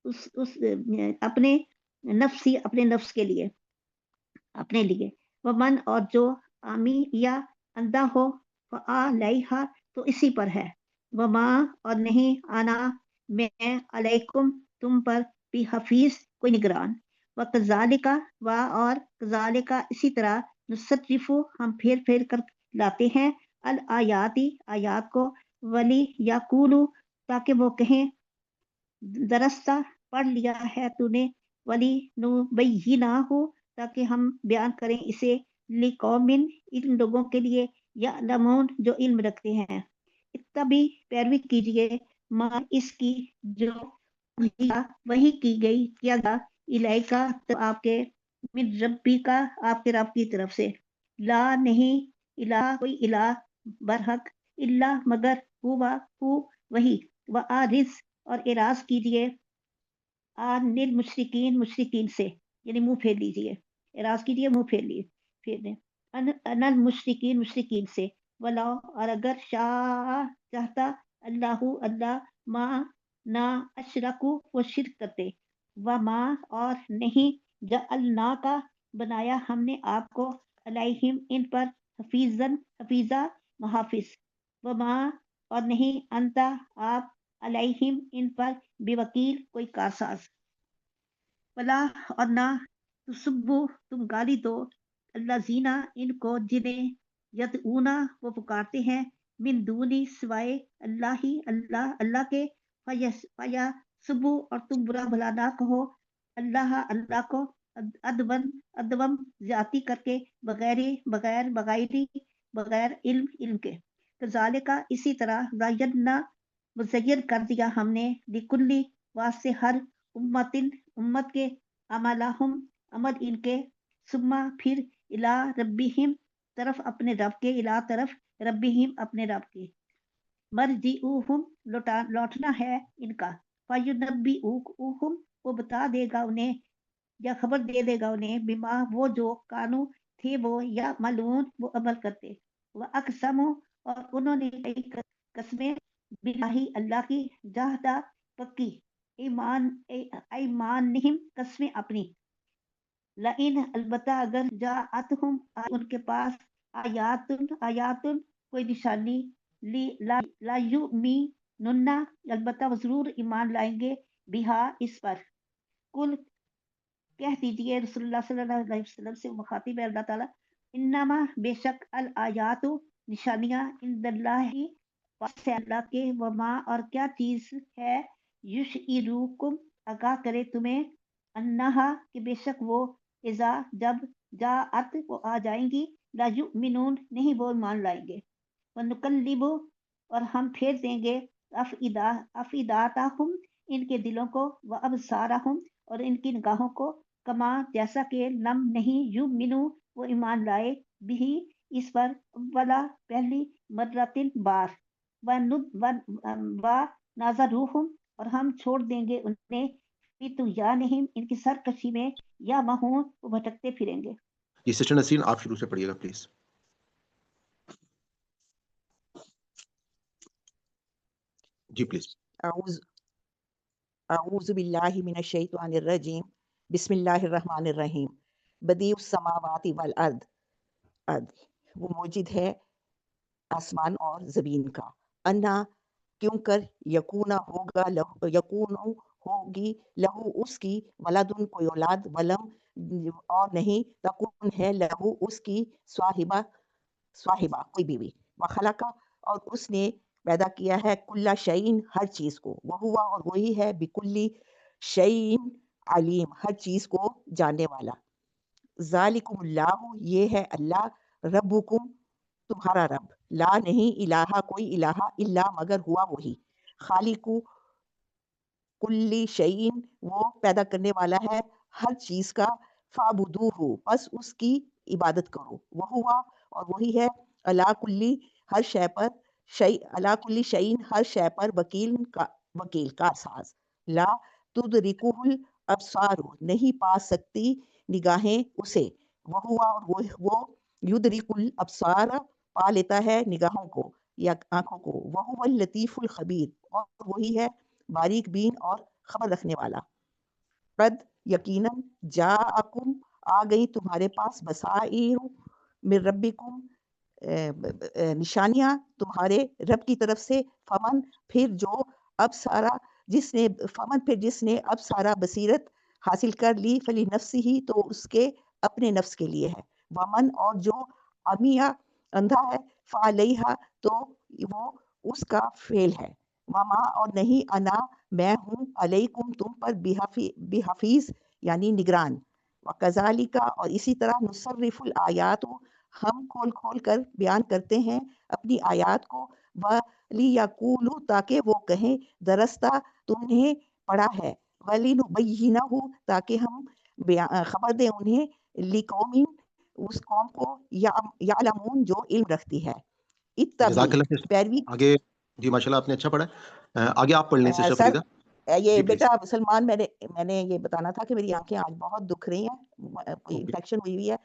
اس اپنے نفسی اپنے نفس کے لیے، اپنے لیے، ومن اور جو آمی یا اندھا ہو، فعلیہا تو اسی پر ہے، وما اور نہیں، آنا میں، علیکم تم پر، بھی حفیظ کوئی نگران، وکذالک و اور کذالک اسی طرح، نصرف ہم پھیر پھیر کر لاتے ہیں، الآیاتی آیات کو، ولی یقولو تاکہ وہ کہیں، درستہ پڑھ لیا ہے تو نے، ولی نبینہ تاکہ ہم بیان کریں اسے، لقومن ان لوگوں کے لیے، یعلمون جو علم رکھتے ہیں۔ اتبی پیروی کیجئے، ماں اس کی جو وہی کیا گا، الیکا تو آپ کے، من ربی کا آپ کے رب کی طرف سے، لا نہیں الہ کوئی الہ برحق الا مگر ہوا ہو وہی وآرز اور اعراض کیجیے عن المشرکین سے یعنی منہ پھیر لیجیے اعراض کیجیے منہ پھیر دیں ان المشرکین سے ولا اور اگر شاء چاہتا اللہ ما نہ اشرکو وہ شرک کرتے وما اور نہیں جعلنا کا بنایا ہم نے آپ کو علیہم ان پر حفیظہ محافظ وما اور نہیں انتا آپ علیہم ان پر بے وکیل کوئی کارساز ولا اور نہ تصبو تم گالی دو اللہ زینا ان کو جنہیں یدعونا وہ پکارتے ہیں من دونی سوائے اللہ کے فیا سبو اور تم برا بھلا نہ کہو اللہ کو ادوم زیادتی کر کے بغیر علم کے کذالک اسی طرح زینا مزین کر دیا ہم نے لکلی واسطے ہر امت کے عمل ان کے ثم پھر الی ربہم طرف اپنے رب کے طرف ربہم اپنے رب کے مرجعوہم لوٹنا ہے ان کا فینبئوہم وہ بتا دے گا انہیں یا خبر دے دے گا انہیں بما وہ جو کانو تھے وہ یا ملون وہ عمل کرتے وہ اقسمو اور انہوں نے کئی قسمیں باللہ اللہ کی جہدہ پکی ایمانہم قسمیں اپنی لئن البتہ اگر جاءتہم ان کے پاس آیاتن کوئی نشانی لا یؤمنن البتہ وہ ضرور ایمان لائیں گے بہا اس پر کل کہہ دیجئے رسول اللہ صلی اللہ علیہ وسلم سے مخاطب ہے اللہ تعالیٰ انما بے شک الآیات نشانیاں عند اللہ پاس ہے اللہ کے وما اور کیا چیز ہے یشعروکم آگاہ کرے تمہیں انہا کہ بے شک وہ اذا جب جاءت وہ آ جائیں گی لا یؤمنون نہیں وہ ایمان لائیں گے ونقلب اور ہم پھیر دیں گے افئداتہم ان کے دلوں کو وابصارہم اور ان کی نگاہوں کو کما جیسا کہ لم نہیں یؤمنو وہ ایمان لائے بھی اس پر ولا پہلی مرتن بار و نازروہم اور ہم چھوڑ دیں گے انہیں یا نہیں ان کی سرکشی میں یا مہون وہ بھٹکتے پھریں گے. جی سسٹر نسرین آپ شروع سے پڑھیے گا پلیز. G please. اعوذ باللہ من الشیطان الرجیم بسم اللہ الرحمن الرحیم. بدیع السماوات والارض وہ موجد ہے آسمان اور زمین کا. انا کیوں کر یکون ہوگی لہو اس کی ولدن کوئی اولاد ولم اور نہیں تکون ہے لہو اس کی صاحبہ کوئی بیوی. وخلق اور اس نے پیدا کیا ہے کلا شیئن ہر چیز کو. وہ ہوا اور وہی ہے بکلی شیئن علیم ہر چیز کو جاننے والا. ذالکم اللہ یہ ہے اللہ ربکم تمہارا رب. لا نہیں الہ کوئی الہ الا مگر ہوا وہی. خالق کلی شیئن وہ پیدا کرنے والا ہے ہر چیز کا. فعبدوہ پس اس کی عبادت کرو. وہ ہوا اور وہی ہے علی کلی ہر شے پر علی کلی شیئن ہر شے پر وکیل کارساز. لا تدرکہ الابصار نہیں پا سکتی نگاہیں اسے. وہ ہوا اور وہ یدرک الابصار پا لیتا ہے نگاہوں کو یا آنکھوں کو. وہ اللطیف الخبیر اور وہی ہے باریک بین اور خبر رکھنے والا. قد یقیناً جاءکم آ گئی تمہارے پاس بصائر من ربکم نشانیاں تمہارے رب کی طرف سے. فمن پھر جو اب سارا جس نے اب سارا بصیرت حاصل کر لی فلی نفسی ہی تو اس کے اپنے نفس کے لیے ہے. ومن اور جو امیہ اندھا ہے فعلیہا تو وہ اس کا فعل ہے. وما اور نہیں انا میں ہوں علیکم تم پر بحفیظ یعنی نگران. وکذالک اور اسی طرح نصرف الآیات ہم کھول کھول کر بیان کرتے ہیں اپنی آیات کو. وَلِيَقُولُوا تاکہ وہ کہیں درستہ تم نے پڑھا ہے. وَلِنُبَيِّنَهُ تاکہ ہم خبر دیں انہیں لِقَوْمٍ اس قوم کو یعلمون جو علم رکھتی ہے. جزاک اتبی اللہ خیر. پیروی. آگے جی ماشاء اللہ آپ نے اچھا پڑھا ہے. آگے آپ پڑھ لیں سسٹر سر فریدہ. یہ جی پلیز. بیٹا سلمان میں نے یہ بتانا تھا کہ میری آنکھیں آج بہت دکھ رہی ہیں, کوئی اوکے انفیکشن ہوئی ہے,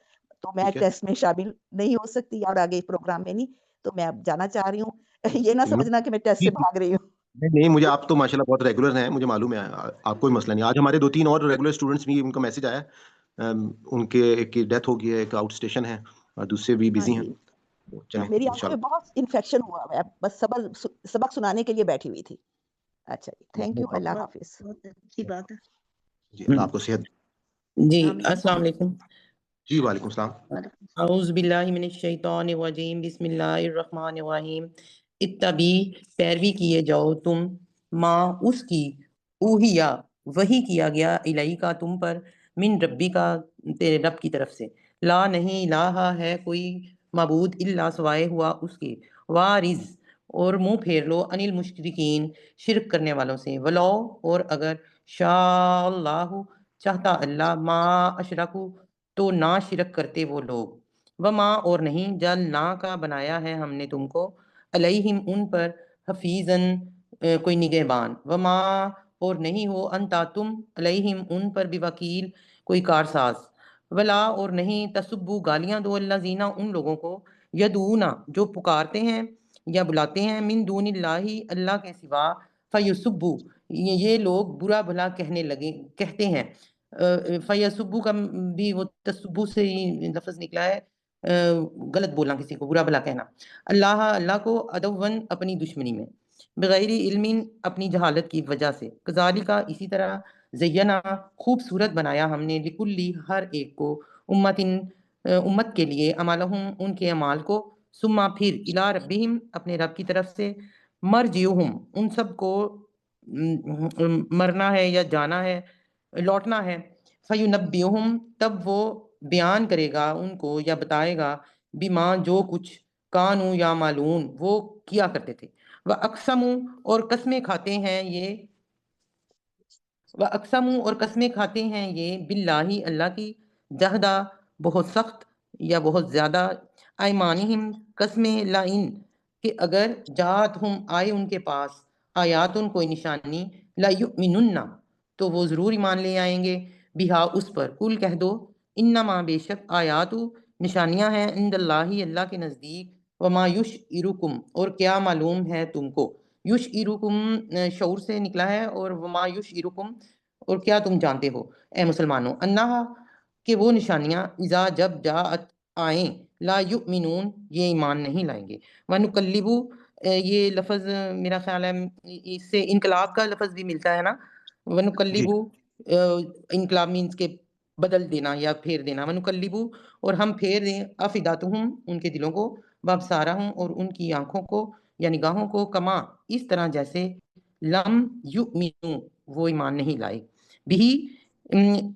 تو میں ٹھیک ہے. ٹیسٹ میں شامل نہیں ہو سکتی اور آگے پروگرام میں نہیں, تو میں اب جانا چاہ رہی ہوں. یہ نہ سمجھنا کہ میں ٹیسٹ جی سے جی. بھاگ رہی ہوں. نہیں نہیں, مجھے آپ تو ماشاء اللہ بہت ریگولر ہیں, مجھے معلوم ہے آپ کوئی مسئلہ نہیں. آج ہمارے 2-3 اور ریگولر اسٹوڈنٹس بھی ان کا میسج آیا ہے, ان کے ایک کی ڈیتھ ہو گئی ہے, ایک آؤٹ اسٹیشن ہے اور دوسرے بھی ہاں بزی ہیں. جی, چلیں میری ان شاء آنکھوں میں بہت انفیکشن ہوا ہے, بس سبق سنانے کے لیے بیٹھی ہوئی تھی. اچھا جی, تھینک یو, اللہ بہت حافظ. بہت اچھی بات ہے. جی اللہ آپ کو صحت. جی آمین. السلام علیکم. جی وعلیکم السلام. اعوذ باللہ من الشیطان الرجیم, بسم اللہ الرحمن الرحیم. اتبی پیروی کیے جاؤ تم, ماں اس کی, اوہیا وحی کیا گیا, الہی کا تم پر, من ربی کا تیرے رب کی طرف سے, لا نہیں الہ ہے کوئی معبود الا سوائے ہوا اس کے, وارز اور منہ پھیر لو, ان المشرکین شرک کرنے والوں سے, ولو اور اگر, شاء اللہ چاہتا اللہ, ما اشرکو تو نہ شرک کرتے وہ لوگ, وما اور نہیں, جعلنا کا بنایا ہے ہم نے تم کو, علیہم ان پر, حفیظاً کوئی نگہبان, وما اور نہیں ہو, انتا تم, علیہم ان پر بوکیل کوئی کارساز, ولا اور نہیں, تسبو گالیاں دو, اللہ زینا ان لوگوں کو, یدونا جو پکارتے ہیں یا بلاتے ہیں, من دون اللہ اللہ کے سوا, فیسبو یہ لوگ برا بھلا کہتے ہیں. فیسبو کا بھی وہ تسبو سے ہی لفظ نکلا ہے, غلط بولنا کسی کو, برا بھلا کہنا, اللہ کو, عدوًا اپنی دشمنی میں, بغیر علم اپنی جہالت کی وجہ سے, کذالک اسی طرح, زینا خوبصورت بنایا ہم نے, لکلی ہر ایک کو, امت کے لیے, عملہم ان کے اعمال کو, ثم پھر, الی ربہم اپنے رب کی طرف سے, مرجعہم ان سب کو مرنا ہے یا جانا ہے, لوٹنا ہے, فینبئہم تب وہ بیان کرے گا ان کو یا بتائے گا, بما جو کچھ, کانو یا معلوم وہ کیا کرتے تھے, وَأَقْسَمُوا اور قسمیں کھاتے ہیں یہ, وَأَقْسَمُوا اور قسمیں کھاتے ہیں یہ, باللہ اللہ کی, جہدہ بہت سخت یا بہت زیادہ, ایمانہم قسمیں, لائن کہ اگر, جات ہم آئے ان کے پاس, آیاتن کوئی نشانی, لا یؤمنن تو وہ ضرور ایمان لے آئیں گے, بہا اس پر, کل کہہ دو, انما بے شک, آیاتو نشانیاں ہیں, عند اللہ اللہ کے نزدیک, وما یشعرکم اور کیا معلوم ہے تم کو, یشعرکم شعور سے نکلا ہے, اور وما یشعرکم اور کیا تم جانتے ہو اے مسلمانوں, انہا کہ وہ نشانیاں, اذا جب جاءت آئیں, لا یؤمنون یہ ایمان نہیں لائیں گے, وَنُقَلِّبُ یہ لفظ میرا خیال ہے اس سے انقلاب کا لفظ بھی ملتا ہے نا, جی وَنُقَلِّبُ انقلاب مینس کے بدل دینا یا پھیر دینا, وَنُقَلِّبُ اور ہم پھیر دیں, افئداتہم ان کے دلوں کو, وابصارہم اور ان کی آنکھوں کو یا نگاہوں کو, کما اس طرح جیسے, لم یؤمنو وہ ایمان نہیں لائے, بھی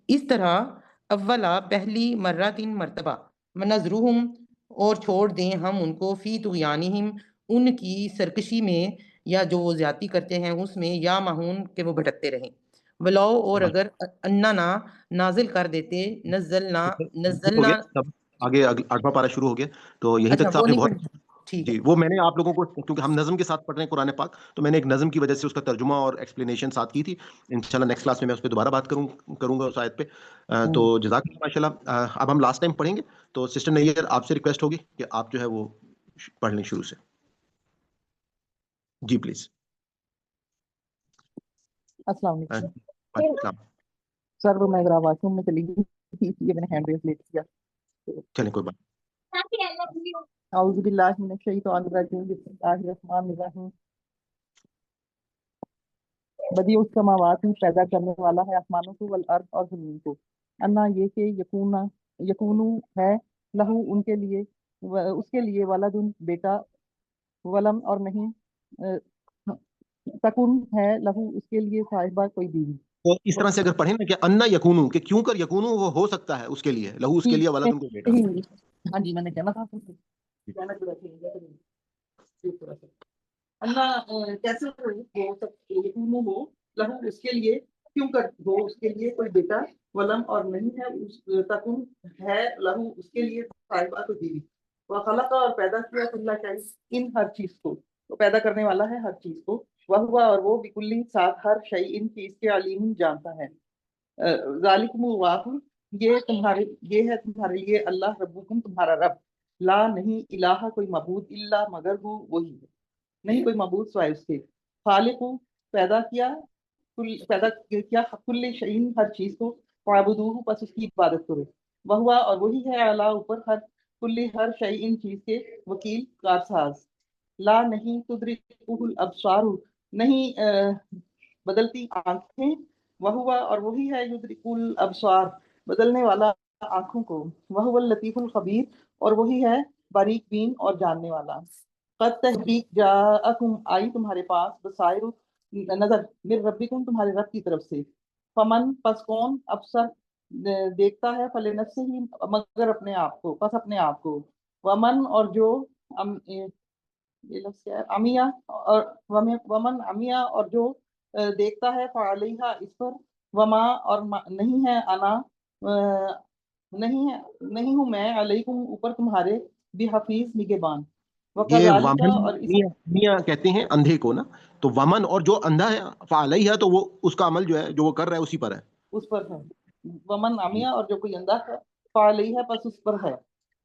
اس طرح, اولا پہلی, مرتين مرتبہ, ونذرہم اور چھوڑ دیں ہم ان کو, فی طغیانہم ان کی سرکشی میں, یا جو وہ زیادتی کرتے ہیں اس میں, یا مہون کہ وہ بھٹکتے رہیں, ولو اور اگر, اننا نازل کر دیتے, نزلنا سب آگے 8واں پارہ شروع ہو گیا, تو یہیں اچھا تک وہ آپ نے نہیں بہت. پڑھ, ٹھیک ہے. جی وہ میں نے آپ لوگوں کو, کیونکہ ہم نظم کے ساتھ پڑھ رہے ہیں قرآن پاک, تو میں نے ایک نظم کی وجہ سے اس کا ترجمہ اور ایکسپلینیشن ساتھ کی تھی. انشاءاللہ نیکسٹ کلاس میں میں اس پہ دوبارہ بات کروں گا اس آیت پہ. تو جزاک اللہ ماشاء اللہ. اب ہم لاسٹ ٹائم پڑھیں گے, تو سسٹر نیئر آپ سے ریکویسٹ ہوگی کہ آپ جو ہے وہ پڑھ لیں شروع سے. جی پلیز. السلام علیکم. وعلیکم السلام. سر وہ میں ذرا واش روم میں چلی گئی تھی, اس لیے میں نے ہینڈ ریز لے کیا. چلیں کوئی بات. اعوذ باللہ من الشیطان الرجیم, بسم اللہ الرحمن الرحیم. بدیع السماوات پیدا کرنے والا ہے آسمانوں کو, والارض اور زمین کو, انا یہ کہ یکونو ہے, لہو ان کے لیے, اس کے لیے, ولدن بیٹا, ولم اور نہیں, تکن ہے, لہو اس کے لیے, صاحبہ کوئی بیوی. تو اس طرح سے اگر پڑھیں نا کہ انا یکونو, کہ کیوں کر یکونو وہ ہو سکتا ہے اس کے لیے, لہو اس کے لیے, ولد ان کو بیٹا. ہاں جی میں نے کہنا تھا اللہ کیسے ہو, یکونو ہو, لہو اس کے لیے, کیوں کر ہو اس کے لیے کوئی بیٹا، ولم اور نہیں ہے اس تکن ہے لہو اس کے لیے صاحبہ کو بیوی، وخلق اور پیدا کیا کل شیء ان ہر چیز کو، وہ پیدا کرنے والا ہے ہر چیز کو، وہوا اور وہ بکلی ساتھ ہر شیء ان چیز کے علیم جانتا ہے، ذالکم اللہ یہ ہے تمہارے لیے اللہ ربکم تمہارا رب، لا نہیں الہ کوئی معبود الا مگر ہو وہی ہے، نہیں کوئی معبود سوائے اس کے، خالق پیدا کیا کل شیء ہر چیز کو، فاعبدوہ پس اس کی عبادت کرو، وہوا اور وہی ہے اعلیٰ اوپر ہر شیء ان چیز کے وکیل کارساز، لا نہیں تدرکہ الابصار نہیں بدلتی آنکھیں، وہوا اور وہی ہے یدرک الابصار بدلنے والا آنکھوں کو، وہو اللطیف الخبیر اور وہی ہے باریک بین اور جاننے والا، قد تحقیق جاءکم آئی تمہارے پاس بصائر نظر من ربکم تمہارے رب کی طرف سے، فمن پس کون ابصر دیکھتا ہے فلنفسہ ہی مگر اپنے آپ کو پس اپنے آپ کو، ومن اور جو امیہ اور ومن امیہ اور جو دیکھتا ہے فعلیہا اس پر، وما اور نہیں ہے انا نہیں ہوں میں علیکم اوپر تمہارے بحفیظ نگہبان، یہ وکذالک ومن اور اسی میاں کہتے ہیں اندھے کو نا، تو ومن اور جو اندھا ہے فعلیہ تو وہ اس کا عمل جو ہے جو وہ کر رہا ہے اسی پر ہے، اس پر ہے، ومن امیہ اور جو کوئی اندھا ہے فعلیہ پس اس پر ہے،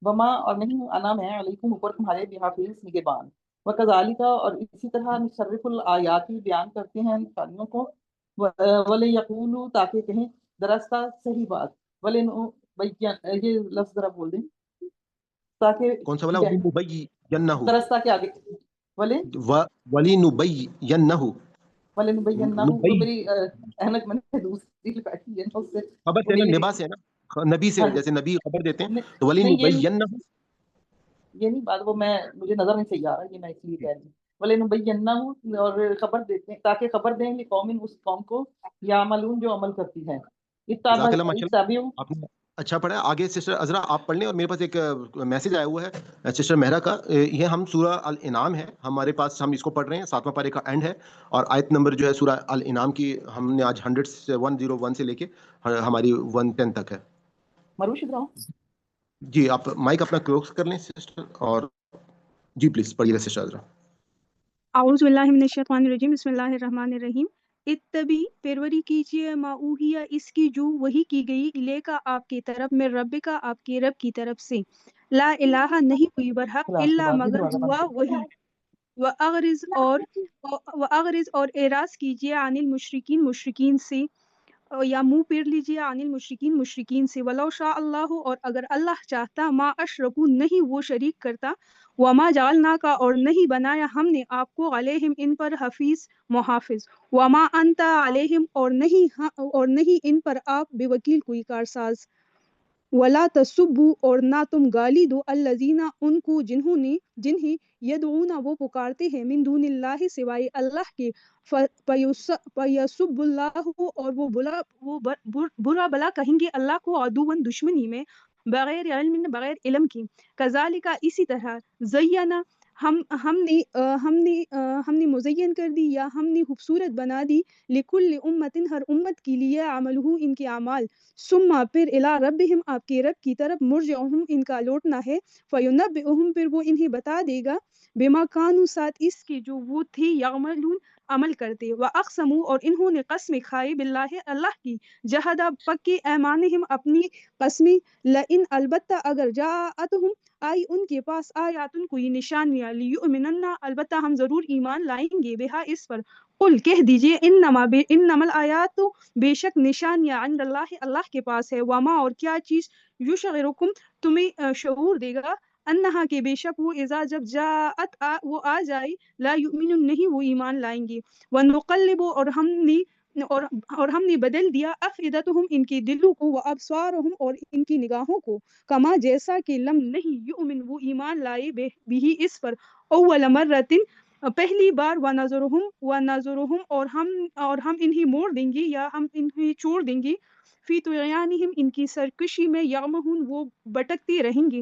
وما اور نہیں ہوں انا میں علیکم اوپر تمہارے بحفیظ نگہبان، وکذالک اور اسی طرح نصرف الآیات بیان کرتے ہیں نشانیوں کو، وَلِيَقُولُوا تاکہ کہیں درستہ صحیح بات، یہ لفظ ذرا بول دیں تاکہ کون سا والا وَلِنُبَيِّنَّهُ درستہ کے آگے وَلِنُبَيِّنَّهُ وَلِنُبَيِّنَّهُ وہ میری احمد میں نے دوسری لکھی ہے نا، اس سے خبر وہ سے نا، میری نبا سے نا، نبی سے ہاں جیسے نبی خبر دیتے ہیں تو نہیں وَلِنُبَيِّنَّهُ یہ نہیں بات، وہ میں مجھے نظر نہیں صحیح آ رہا، یہ میں اس لیے کہہ رہی ہوں وَلِنُبَيِّنَّهُ اور خبر دیتے ہیں تاکہ خبر دیں قوم اس قوم کو یعملون جو عمل کرتی ہے، جزاک اللہ ماشاء اللہ اتبعوا آپ نے اچھا پڑھا ہے۔ آگے سسٹر عذرا آپ پڑھ لیں، اور میرے پاس ایک میسج آیا ہوا ہے سسٹر مہرا کا، یہ ہم سورہ الانعام ہے ہمارے پاس، ہم اس کو پڑھ رہے ہیں، 7واں پارے کا اینڈ ہے، اور آیت نمبر جو ہے سورہ الانعام کی ہم نے آج 101 سے لے کے ہماری 110 تک ہے۔ مروش ادھر آؤ۔ جی آپ مائک اپنا کلوز کر لیں سسٹر، اور جی پلیز پڑھیے سسٹر عذرا۔ اعوذ باللہ من الشیطان الرجیم، بسم اللہ الرحمن الرحیم۔ اتبی پیروی کیجیے ما اوحی اس کی جو وحی کی گئی الیہ کا آپ کی طرف، میں رب کا آپ کے رب کی طرف سے، لا الہ نہیں کوئی برحق کلاس کے الا بعد بھی مگر دروازہ ہوا بند وہی، وَأَعْرِضْ اور اعراض کیجیے عن المشرکین مشرکین سے، یا منہ پھیر لیجیے عن المشرکین مشرکین سے، ولو شاء اللہ اور اگر اللہ چاہتا، ما اشرکو نہیں وہ شریک کرتا، وما جعلنا کا اور نہیں بنایا ہم نے آپ کو علیہم ان پر حفیظ محافظ، وما انت علیہم اور نہیں ان پر آپ بے وکیل کوئی کارساز، ولا تسبوا اور نہ تم گالی دو الذین ان کو جنہیں یدعون وہ پکارتے ہیں من دون اللہ سوائے اللہ کے، فیسب اللہ اور وہ برا بلا کہیں گے اللہ کو عدوًا دشمنی میں، بغیر علم کی، کذالک اسی طرح زینا ہم نے مزین کر دی یا ہم نے خوبصورت بنا دی لکل امت ہر امت کے لیے عملہ ان کے اعمال، ثم پھر الی ربہم آپ کے رب کی طرف مرجعہم ان کا لوٹنا ہے، فینبئہم پھر وہ انہیں بتا دے گا بما کانوا ساتھ اس کے جو وہ تھے یعملون عمل کرتے، واقسموا اور انہوں نے قسم کھائی باللہ اللہ کی، جہدا پکی ایمانہم اپنی قسمی، لئن البتہ اگر جاءتہم آئی ان کے پاس آیاتن کوئی نشانیاں، لیؤمنن البتہ ہم ضرور ایمان لائیں گے بہا اس پر، قل کہہ دیجئے انما الآیات بے شک نشانیاں عند اللہ کے پاس ہے، وما اور کیا چیز یشعرکم تمہیں شعور دے گا، انہا کہ بے شک وہ اذا جب جاءت وہ آ جائے، لا یؤمنون نہیں وہ ایمان لائیں گے، ونقلب اور ہم نے بدل دیا افئدتہم ان کے دلوں کو، وابصارہم اور ان کی نگاہوں کو، کما جیسا کہ لم نہیں یؤمن وہ ایمان لائے بھی اس پر، اول مرتن پہلی بار، ونظرہم اور ہم انہیں موڑ دیں گے یا ہم انہیں چھوڑ دیں گے، فی طغیانہم ان کی سرکشی میں، یعمہون وہ بھٹکتے رہیں گے،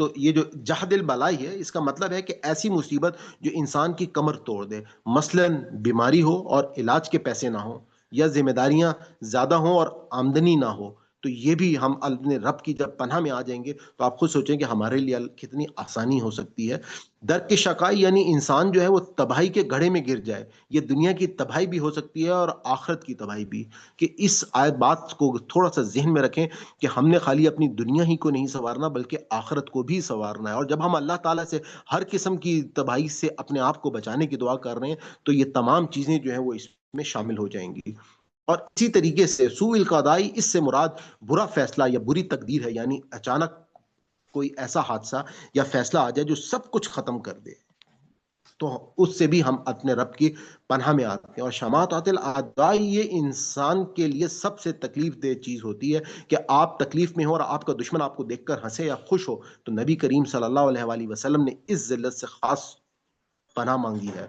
تو یہ جو جہد البلائی ہے اس کا مطلب ہے کہ ایسی مصیبت جو انسان کی کمر توڑ دے، مثلاً بیماری ہو اور علاج کے پیسے نہ ہوں، یا ذمہ داریاں زیادہ ہوں اور آمدنی نہ ہو، تو یہ بھی ہم اپنے رب کی جب پناہ میں آ جائیں گے تو آپ خود سوچیں کہ ہمارے لیے کتنی آسانی ہو سکتی ہے۔ درک شقائی یعنی انسان جو ہے وہ تباہی کے گڑھے میں گر جائے، یہ دنیا کی تباہی بھی ہو سکتی ہے اور آخرت کی تباہی بھی، کہ اس آیت بات کو تھوڑا سا ذہن میں رکھیں کہ ہم نے خالی اپنی دنیا ہی کو نہیں سنوارنا بلکہ آخرت کو بھی سنوارنا ہے، اور جب ہم اللہ تعالیٰ سے ہر قسم کی تباہی سے اپنے آپ کو بچانے کی دعا کر رہے ہیں تو یہ تمام چیزیں جو ہیں وہ اس میں شامل ہو جائیں گی۔ اور اسی طریقے سے سوء القضائی، اس سے مراد برا فیصلہ یا بری تقدیر ہے، یعنی اچانک کوئی ایسا حادثہ یا فیصلہ آ جائے جو سب کچھ ختم کر دے، تو اس سے بھی ہم اپنے رب کی پناہ میں آتے ہیں۔ اور شماتات الاعداء، یہ انسان کے لیے سب سے تکلیف دہ چیز ہوتی ہے کہ آپ تکلیف میں ہو اور آپ کا دشمن آپ کو دیکھ کر ہنسے یا خوش ہو، تو نبی کریم صلی اللہ علیہ وآلہ وسلم نے اس ذلت سے خاص پناہ مانگی ہے۔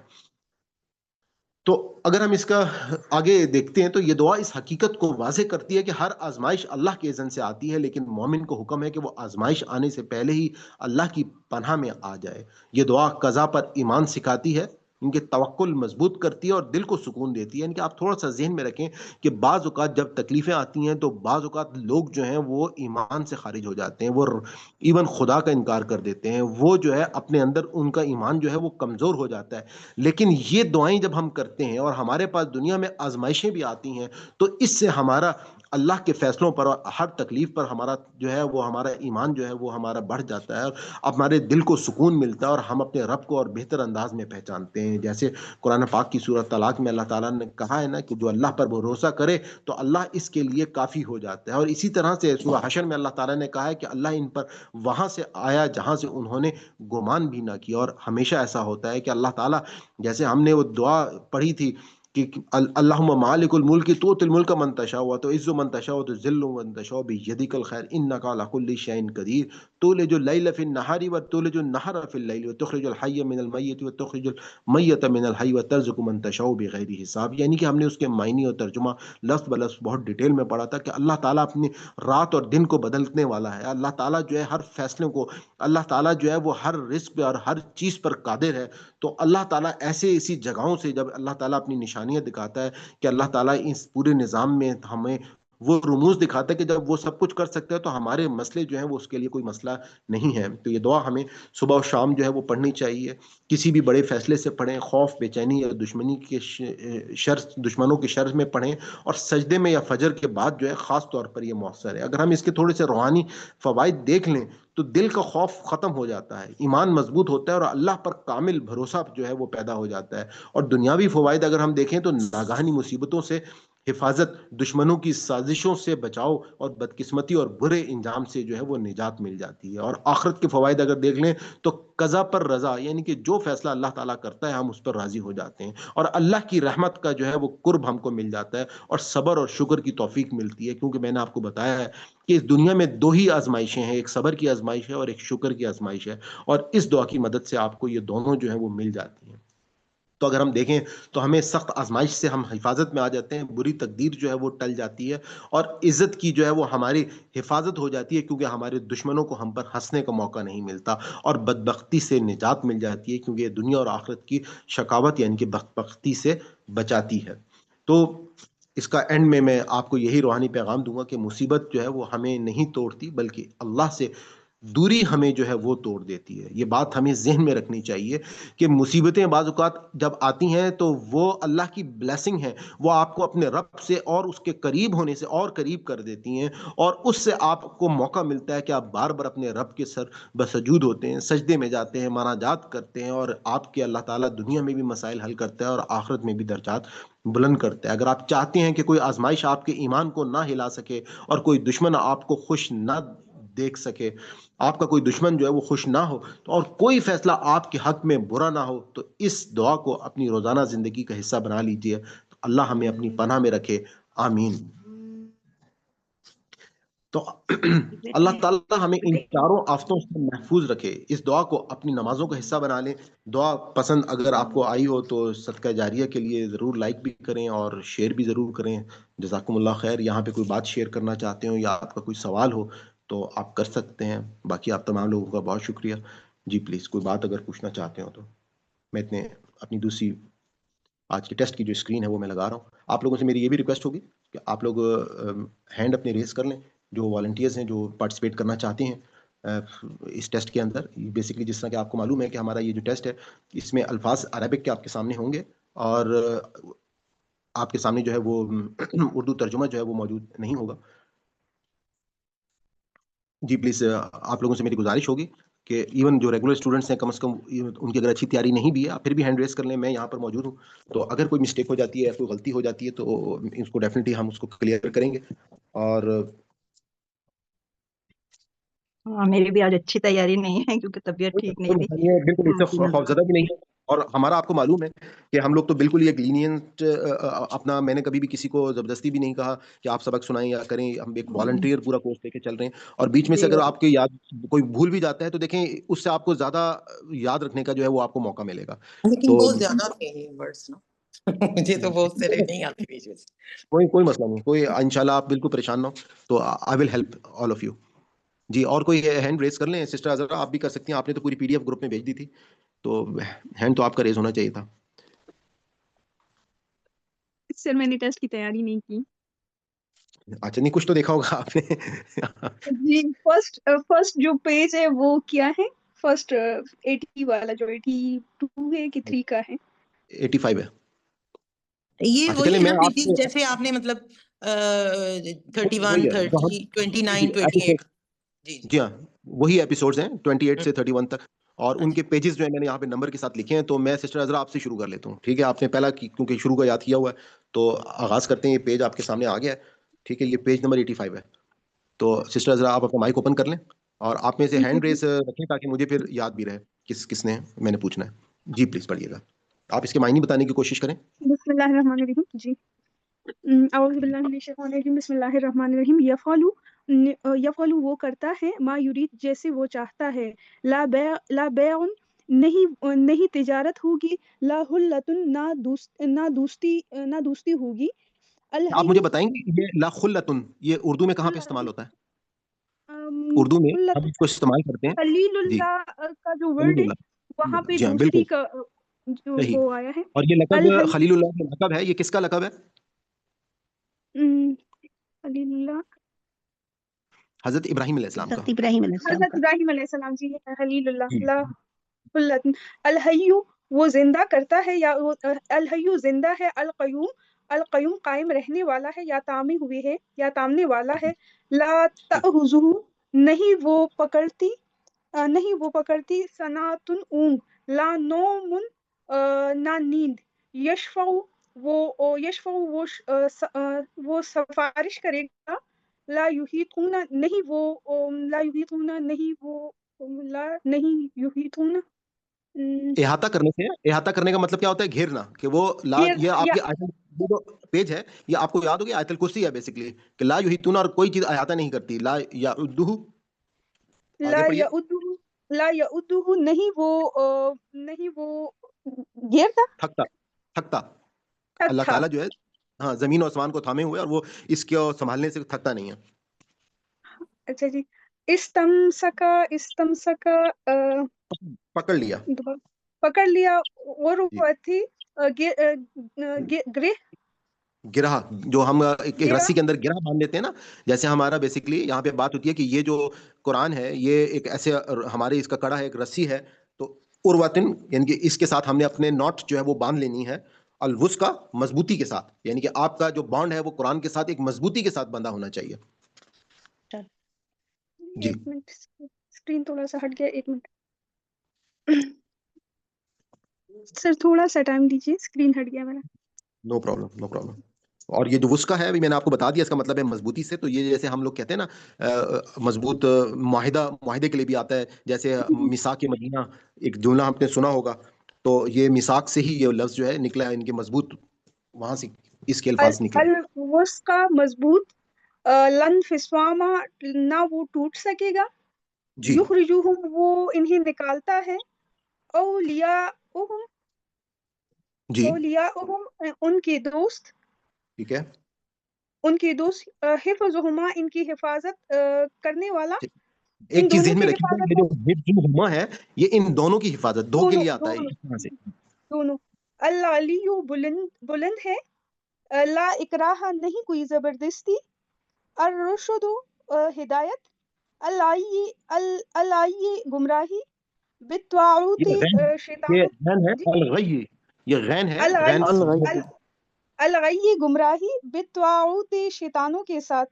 تو اگر ہم اس کا آگے دیکھتے ہیں تو یہ دعا اس حقیقت کو واضح کرتی ہے کہ ہر آزمائش اللہ کے اذن سے آتی ہے، لیکن مومن کو حکم ہے کہ وہ آزمائش آنے سے پہلے ہی اللہ کی پناہ میں آ جائے۔ یہ دعا قضا پر ایمان سکھاتی ہے، ان کے توکل مضبوط کرتی ہے اور دل کو سکون دیتی ہے۔ یعنی کہ آپ تھوڑا سا ذہن میں رکھیں کہ بعض اوقات جب تکلیفیں آتی ہیں تو بعض اوقات لوگ جو ہیں وہ ایمان سے خارج ہو جاتے ہیں، وہ ایون خدا کا انکار کر دیتے ہیں، وہ جو ہے اپنے اندر ان کا ایمان جو ہے وہ کمزور ہو جاتا ہے۔ لیکن یہ دعائیں جب ہم کرتے ہیں اور ہمارے پاس دنیا میں آزمائشیں بھی آتی ہیں تو اس سے ہمارا اللہ کے فیصلوں پر اور ہر تکلیف پر ہمارا جو ہے وہ ہمارا ایمان جو ہے وہ ہمارا بڑھ جاتا ہے، اور ہمارے دل کو سکون ملتا ہے اور ہم اپنے رب کو اور بہتر انداز میں پہچانتے ہیں۔ جیسے قرآن پاک کی سورۃ طلاق میں اللہ تعالیٰ نے کہا ہے نا کہ جو اللہ پر بھروسہ کرے تو اللہ اس کے لیے کافی ہو جاتا ہے، اور اسی طرح سے سورہ حشر میں اللہ تعالیٰ نے کہا ہے کہ اللہ ان پر وہاں سے آیا جہاں سے انہوں نے گمان بھی نہ کیا۔ اور ہمیشہ ایسا ہوتا ہے کہ اللہ تعالیٰ، جیسے ہم نے وہ دعا پڑھی تھی کہ اللہم مالک الملک تؤتی الملک من تشاء وتعز من تشاء وتذل من تشاء بیدک الخیر انک علی کل شیء قدیر تولج اللیل فی النہار وتولج النہار فی اللیل وتخرج الحی من المیت وتخرج المیت من الحی وترزق من تشاء بغیر حساب۔ یعنی کہ ہم نے اس کے معنی اور ترجمہ لفظ بلفظ بہت ڈیٹیل میں پڑھا تھا کہ اللہ تعالیٰ اپنی رات اور دن کو بدلنے والا ہے، اللہ تعالیٰ جو ہے ہر فیصلے کو، اللہ تعالیٰ جو ہے وہ ہر رزق پہ اور ہر چیز پر قادر ہے۔ تو اللہ تعالیٰ ایسی جگہوں سے جب اللہ تعالیٰ اپنی نشانیاں دکھاتا ہے کہ اللہ تعالیٰ اس پورے نظام میں ہمیں وہ رموز دکھاتا ہے کہ جب وہ سب کچھ کر سکتا ہے تو ہمارے مسئلے جو ہیں وہ اس کے لیے کوئی مسئلہ نہیں ہے۔ تو یہ دعا ہمیں صبح و شام جو ہے وہ پڑھنی چاہیے، کسی بھی بڑے فیصلے سے پڑھیں، خوف، بے چینی یا دشمنی کے دشمنوں کے شر میں پڑھیں، اور سجدے میں یا فجر کے بعد جو ہے خاص طور پر یہ مؤثر ہے۔ اگر ہم اس کے تھوڑے سے روحانی فوائد دیکھ لیں تو دل کا خوف ختم ہو جاتا ہے، ایمان مضبوط ہوتا ہے اور اللہ پر کامل بھروسہ جو ہے وہ پیدا ہو جاتا ہے۔ اور دنیاوی فوائد اگر ہم دیکھیں تو ناگہانی مصیبتوں سے حفاظت، دشمنوں کی سازشوں سے بچاؤ اور بدقسمتی اور برے انجام سے جو ہے وہ نجات مل جاتی ہے۔ اور آخرت کے فوائد اگر دیکھ لیں تو قضا پر رضا، یعنی کہ جو فیصلہ اللہ تعالیٰ کرتا ہے ہم اس پر راضی ہو جاتے ہیں، اور اللہ کی رحمت کا جو ہے وہ قرب ہم کو مل جاتا ہے، اور صبر اور شکر کی توفیق ملتی ہے، کیونکہ میں نے آپ کو بتایا ہے کہ اس دنیا میں دو ہی آزمائشیں ہیں، ایک صبر کی آزمائش ہے اور ایک شکر کی آزمائش ہے، اور اس دعا کی مدد سے آپ کو یہ دونوں جو ہیں وہ مل جاتی ہیں۔ تو اگر ہم دیکھیں تو ہمیں سخت آزمائش سے ہم حفاظت میں آ جاتے ہیں، بری تقدیر جو ہے وہ ٹل جاتی ہے، اور عزت کی جو ہے وہ ہماری حفاظت ہو جاتی ہے، کیونکہ ہمارے دشمنوں کو ہم پر ہنسنے کا موقع نہیں ملتا، اور بدبختی سے نجات مل جاتی ہے، کیونکہ یہ دنیا اور آخرت کی شقاوت یعنی کہ بدبختی سے بچاتی ہے۔ تو اس کا اینڈ میں آپ کو یہی روحانی پیغام دوں گا کہ مصیبت جو ہے وہ ہمیں نہیں توڑتی بلکہ اللہ سے دوری ہمیں جو ہے وہ توڑ دیتی ہے۔ یہ بات ہمیں ذہن میں رکھنی چاہیے کہ مصیبتیں بعض اوقات جب آتی ہیں تو وہ اللہ کی بلیسنگ ہے، وہ آپ کو اپنے رب سے اور اس کے قریب ہونے سے اور قریب کر دیتی ہیں، اور اس سے آپ کو موقع ملتا ہے کہ آپ بار بار اپنے رب کے سر بسجود ہوتے ہیں، سجدے میں جاتے ہیں، مناجات کرتے ہیں، اور آپ کے اللہ تعالیٰ دنیا میں بھی مسائل حل کرتا ہے اور آخرت میں بھی درجات بلند کرتا ہے۔ اگر آپ چاہتے ہیں کہ کوئی آزمائش آپ کے ایمان کو نہ ہلا سکے اور کوئی دشمن آپ کو خوش نہ دیکھ سکے، آپ کا کوئی دشمن جو ہے وہ خوش نہ ہو، اور کوئی فیصلہ آپ کے حق میں برا نہ ہو، تو اس دعا کو اپنی روزانہ زندگی کا حصہ بنا لیجئے۔ تو اللہ ہمیں اپنی پناہ میں رکھے، آمین۔ تو اللہ تعالیٰ ہمیں ان چاروں آفتوں سے محفوظ رکھے۔ اس دعا کو اپنی نمازوں کا حصہ بنا لیں۔ دعا پسند اگر آپ کو آئی ہو تو صدقہ جاریہ کے لیے ضرور لائک بھی کریں اور شیئر بھی ضرور کریں۔ جزاکم اللہ خیر۔ یہاں پہ کوئی بات شیئر کرنا چاہتے ہو یا آپ کا کوئی سوال ہو تو آپ کر سکتے ہیں. باقی آپ تمام لوگوں کا بہت شکریہ. جی پلیز کوئی بات اگر پوچھنا چاہتے ہو تو. میں اتنے اپنی دوسری آج کے ٹیسٹ کی جو اسکرین ہے وہ میں لگا رہا ہوں. آپ لوگوں سے میری یہ بھی ریکویسٹ ہوگی کہ آپ لوگ ہینڈ اپنے ریز کر لیں جو والنٹیئرز ہیں جو پارٹیسپیٹ کرنا چاہتے ہیں اس ٹیسٹ کے اندر. بیسکلی جس طرح کہ آپ کو معلوم ہے کہ ہمارا یہ جو ٹیسٹ ہے اس میں الفاظ عربک کے آپ کے سامنے ہوں گے اور آپ کے سامنے جو ہے وہ اردو ترجمہ جو ہے وہ موجود نہیں ہوگا. جی پلیز آپ لوگوں سے میری گزارش ہوگی کہ ایون جو ریگولر اسٹوڈنٹس ہیں کم از کم ان کی اگر اچھی تیاری نہیں بھی ہے آپ پھر بھی ہینڈ ریز کر لیں. میں یہاں پر موجود ہوں تو اگر کوئی مسٹیک ہو جاتی ہے کوئی غلطی ہو جاتی ہے تو اس کو ڈیفینیٹلی ہم اس کو کلیئر کریں گے. اور ہاں میری بھی آج اچھی تیاری نہیں ہے کیونکہ طبیعت ٹھیک نہیں تھی. بالکل اس سے خوفزدہ بھی نہیں ہے. اور ہمارا آپ کو معلوم ہے کہ ہم لوگ تو بالکل ایک لینینٹ اپنا میں نے کبھی بھی کسی کو زبردستی بھی نہیں کہا کہ آپ سبق سنائیں یا کریں. ہم ایک والنٹیئر پورا کورس لے کے چل رہے ہیں اور بیچ میں سے اگر آپ کے یاد کوئی بھول بھی جاتا ہے تو دیکھیں اس سے آپ کو زیادہ یاد رکھنے کا جو ہے وہ آپ کو موقع ملے گا. لیکن تو بہت زیادہ تھے یہ ورڈز نا مجھے تو بہت سے نہیں آتے بیچ میں سے. کوئی مسئلہ نہیں. کوئی انشاءاللہ آپ بالکل پریشان نہ ہو. تو I will help all of you. جی اور کوئی ہینڈ ریز کر لیں. سسٹر عذرا آپ بھی کر سکتی ہیں. آپ نے تو پوری پی ڈی ایف گروپ میں بھیج دی تھی تو ہینڈ تو آپ کا ریز ہونا چاہیے تھا. سر میں نے ٹیسٹ کی تیاری نہیں کی. اچھا نہیں کچھ تو دیکھا ہوگا آپ نے. جی فرسٹ جو پیج ہے وہ کیا ہے؟ فرسٹ 80 والا جو 82 ہے کہ 3 کا ہے؟ 85 ہے. یہ اچھا وہی چلیں ہے میں نا آپ کو جیسے آپ نے مطلب 31 وہی ہے 30 29 جی 28. جی جی ہاں وہی ایپیسوڈز ہیں 28 سے 31 تک اور ان کے پیجز جو ہیں میں نے یہاں پہ نمبر کے ساتھ لکھے ہیں. تو میں سسٹر عذرا آپ سے شروع کر لیتا ہوں. ٹھیک ہے آپ نے پہلا کیونکہ شروع کا یاد کیا ہوا ہے تو آغاز کرتے ہیں. یہ پیج آپ کے سامنے آ گیا ہے. ٹھیک ہے یہ پیج نمبر 85 ہے. تو سسٹر عذرا آپ اپنا مائک اوپن کر لیں اور آپ میں سے ہینڈ ریز رکھیں تاکہ مجھے پھر یاد بھی رہے کس نے میں نے پوچھنا ہے. جی پلیز پڑھیے گا. آپ اس کے معنی بتانے کی کوشش کریں. بسم اللہ الرحمن الرحیم. جی اعوذ باللہ من الشیطان الرجیم. بسم اللہ الرحمن الرحیم. یفعلو وہ کرتا ہے ما یرید جیسے وہ چاہتا ہے. لا بیع نہیں تجارت ہوگی. لا حلۃ نہ دوستی ہوگی. آپ مجھے بتائیں گے یہ لا خلتن یہ اردو میں کہاں پہ استعمال ہوتا ہے؟ اردو میں ہم اس کو استعمال کرتے ہیں خلیل جی اللہ کا جو ورڈ خلیل ہے وہاں اللہ. پہ جی ہاں دوستی بالکل کا جو صحیح. وہ آیا ہے. اور یہ لقب الحی خلیل اللہ کا لقب ہے. یہ کس کا لقب ہے؟ خلیل اللہ حضرت ابراہیم علیہ السلام کا. حضرت ابراہیم علیہ السلام حضرت کا. ابراہیم علیہ السلام. جی خلیل اللہ. جی لا حلۃ. الحی وہ زندہ کرتا ہے یا الحی زندہ ہے. القیوم قائم رہنے والا ہے یا تامی ہوئے ہے یا تامنے والا ہے. لا تأخذہ نہیں وہ پکڑتی سناتن اونگ. لا نوم نہ نیند. یشفع وہ سفارش کرے گا. لا یحیطون احاطہ کرنے سے احاطہ کرنے کا مطلب کیا ہوتا ہے؟ گھیرنا. کہ وہ لا یہ آپ یا کے یہ جو پیج ہے یہ آپ کو یاد ہوگی آیت الکرسی ہے بیسیکلی کہ لا یحیطون اور کوئی چیز احاطہ نہیں کرتی. لا یعدہ آگے پڑھیے. لا یعدہ نہیں وہ گھیرتا تھکتا. اللہ تھا. تعالیٰ جو ہے ہاں زمین و آسمان کو تھامے ہوئے اور وہ اس کو سنبھالنے سے تھکتا نہیں ہے. اچھا جی. استمسکا پکڑ لیا. پکڑ لیا. اور جی وہ تھی گرہ گرہ جو ہم ایک گرہ. رسی کے اندر گرہ باندھ لیتے ہیں نا. جیسے ہمارا بیسیکلی یہاں پہ بات ہوتی ہے کہ یہ جو قرآن ہے یہ ایک ایسے ہمارے اس کا کڑا ہے ایک رسی ہے. تو ارواتن یعنی کہ اس کے ساتھ ہم نے اپنے نوٹ جو ہے وہ باندھ لینی ہے. الوس کا مضبوطی کے ساتھ یعنی کہ آپ کا جو بانڈ ہے وہ قرآن کے ساتھ ایک مضبوطی کے ساتھ بندھا ہونا چاہیے. جی ایک منٹ اسکرین تھوڑا سا ہٹ گیا. ایک منٹ سر تھوڑا سا ٹائم دیجیے. اسکرین ہٹ گیا میرا. No problem. اور یہ جو وسکا ہے ابھی میں نے آپ کو بتا دیا اس کا مطلب ہے مضبوطی سے. تو یہ جیسے ہم لوگ کہتے ہیں نا مضبوط معاہدے کے لیے بھی آتا ہے. جیسے میثاق مدینہ ایک جملہ ہم نے سنا ہوگا تو یہ میثاق سے ہی یہ لفظ جو ہے نکلا ہے. ان کے مضبوط وہاں سے اس کے الفاظ نکلے. الوسکا مضبوط. لن فسواما نہ وہ ٹوٹ سکے گا. جی یخرجوہم وہ انہیں نکالتا ہے. اولیاءہم جی ان کے دوست. ٹھیک ہے. ان کی دوست حفظہما ان کی حفاظت کرنے والا ایک ان چیز دونوں ذہن میں کی رکھیے حفاظت یہ جو حفظہما ہے یہ ان دونوں کی حفاظت دو کے دونوں لیے آتا ہے دونوں اس طرح سے. دونوں العلی بلند ہے لا اکراہ نہیں کوئی زبردستی الرشد ہدایت العی گمراہی بالطاعوت یہ غین شیطانوں ہے جی الغی یہ غین ہے غین الغی الغی گمراہی بالطاعوت شیطانوں کے ساتھ.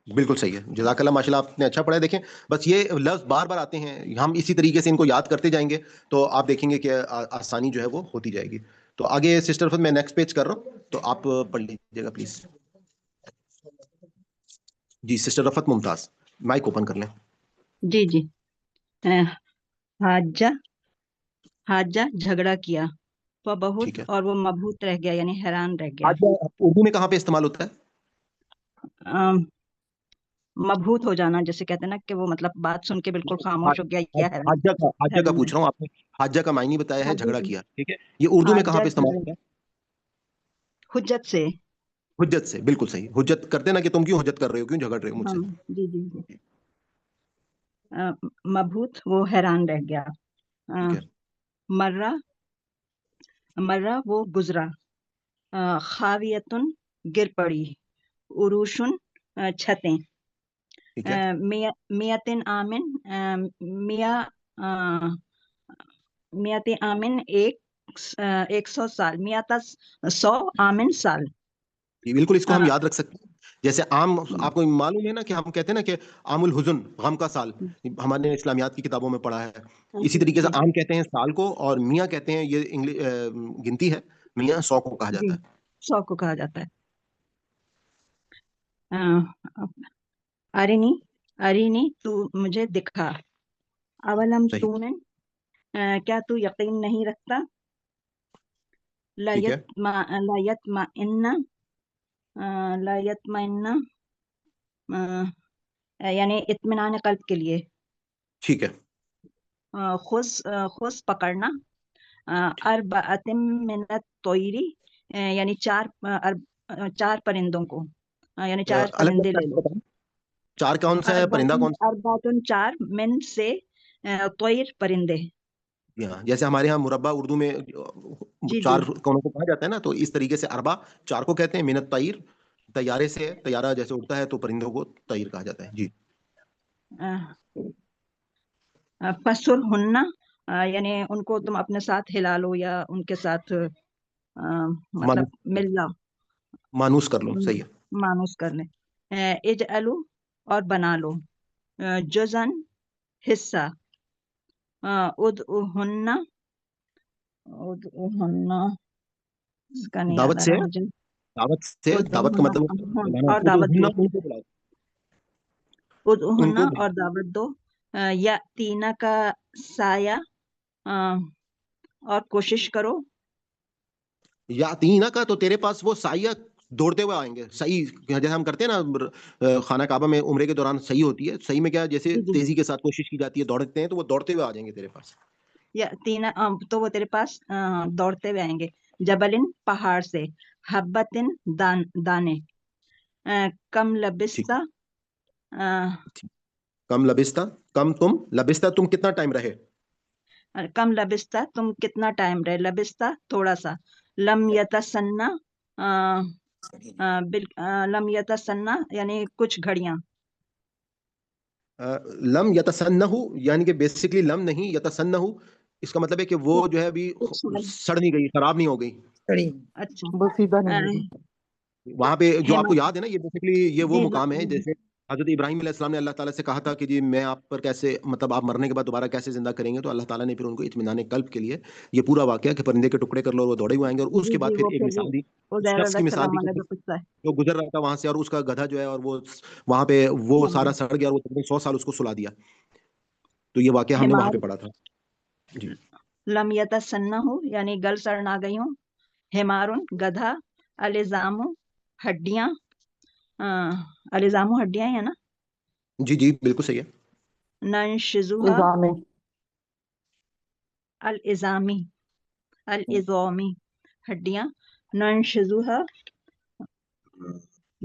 بالکل صحیح ہے. جزاک اللہ ماشاء اللہ آپ نے اچھا پڑھا ہے. دیکھیں بس یہ لفظ بار بار آتے ہیں ہم اسی طریقے سے ان کو یاد کرتے جائیں گے تو آپ دیکھیں گے کہ آسانی جو ہے وہ ہوتی جائے گی. تو آگے سسٹر رفت میں نیکسٹ پیج کر رہا ہوں تو آپ پڑھ لیجیے گا پلیز. جی سسٹر رفت ممتاز مائک اوپن کر لیں. جی جی حاجہ جھگڑا کیا وہ بہت ٹھیک ہے. اور وہ مبہوت رہ گیا یعنی حیران رہ گیا. آج اردو میں کہاں پہ استعمال ہوتا ہے؟ مبہوت ہو جانا جیسے کہتے ہیں نا کہ وہ مطلب بات سن کے بالکل خاموش ہو گیا یا حاجہ کا پوچھ رہا ہوں آپ نے حاجہ کا معنی بتایا ہے جھگڑا کیا. ٹھیک ہے یہ اردو میں کہاں پہ استعمال ہوتا ہے؟ حجت سے. حجت سے بالکل صحیح. حجت کرتے نا کہ تم کیوں حجت کر رہے ہو کیوں جھگڑ رہے ہو مجھ سے. جی جی جی مبہوت وہ حیران رہ گیا. ٹھیک ہے. مرہ وہ گزرا. خاویتن گر پڑی. عروشن چھتیں. ٹھیک ہے. میتن آمن میت آمن 100 سال. میت 100 آمن سال. بالکل اس کو ہم یاد رکھ سکتے ہیں. جیسے عام آپ کو معلوم ہے نا کہ ہم کہتے ہیں نا کہ عام الحزن غم کا سال ہمارے اسلامیات کی کتابوں میں پڑھا ہے. اسی طریقے سے عام کہتے ہیں سال کو اور میاں کہتے ہیں یہ گنتی ہے میاں 100 کو کہا جاتا ہے. 100 کو کہا جاتا ہے. ارینی تو مجھے دکھا. اولم تومن کیا تو یقین نہیں رکھتا. لایتمئن یعنی اطمینان قلب کے لیے. ٹھیک ہے. خص پکڑنا. اربعۃ من الطیر یعنی 4 پرندوں کو یعنی 4 پرندے لے لو. 4 کون سا ہے پرندہ کون سا؟ اربعۃ 4 من سے طیر پرندے. جیسے ہمارے ہاں مربع اردو میں 4 کونوں کو کہا جاتا ہے نا تو اس طریقے سے اربع 4 کو کہتے ہیں. منت طیر طیارے سے طیارہ جیسے اڑتا ہے تو پرندوں کو طیر کہا جاتا ہے. جی. پسر ہننا یعنی ان کو تم اپنے ساتھ ہلا لو یا ان کے ساتھ مطلب مل جاؤ مانوس کر لو. صحیح ہے. مانوس کر لیں. اجعلو اور بنا لو. جزن حصہ. ادعوہن دعوت سے دعوت کا مطلب اور دعوت دو. ادعوہن اور دعوت دو. یاتینا کا سایہ اور کوشش کرو. یاتینا کا تو تیرے پاس وہ سایہ دوڑتے ہوئے آئیں گے. صحیح جیسے ہم کرتے ہیں نا خانہ کعبہ میں عمرے کے دوران صحیح ہوتی ہے. صحیح میں کیا جیسے تیزی کے ساتھ کوشش کی جاتی ہے دوڑتے ہیں تو وہ دوڑتے ہوئے آ جائیں گے تیرے پاس. یاتینا تو وہ تیرے پاس دوڑتے ہوئے آئیں گے. جبلن پہاڑ سے. حبتن دانے. کم لبستہ تم لبستہ تم کتنا ٹائم رہے. کم لبستہ تم کتنا ٹائم رہے. لبستہ تھوڑا سا. لم یتسنہ لم یتسنہ یعنی کچھ گھڑیاں. لم یتسنہ یعنی کہ بیسیکلی لم نہیں یتسنہ اس کا مطلب ہے کہ وہ جو ہے ابھی سڑ نہیں گئی خراب نہیں ہو گئی. اچھا وہاں پہ جو آپ کو یاد ہے نا یہ بیسیکلی یہ وہ مقام ہے جیسے حضرت ابراہیم علیہ السلام نے اللہ تعالیٰ سے کہا تھا کہ جی میں آپ پر کیسے مطلب آپ مرنے کے بعد دوبارہ کیسے زندہ کریں گے. تو اللہ تعالیٰ نے پھر ان کو اطمینان قلب کے لیے یہ پورا واقعہ کہ پرندے کے ٹکڑے کر لو وہ دوڑے ہوئے آئیں گے. اور اس کے بعد پھر ایک مثال دی شخص کی مثال دی جو گزر رہا تھا وہاں سے اور اس کا گدھا جو ہے اور وہ وہاں پہ وہ سارا سڑ گیا اور وہ 100 سال اس کو سلا دیا. تو یہ واقعہ ہم نے وہاں پہ پڑھا تھا. جی. لم یتسنہ یعنی گل سڑ نہ گئی ہوں. حمارن گدھا. الزام ہڈیاں. الزام ہڈیاں ہیں نا. جی جی بالکل صحیح ہے. ننشزوہا الازامی الازامی ہڈیاں. ننشزوہا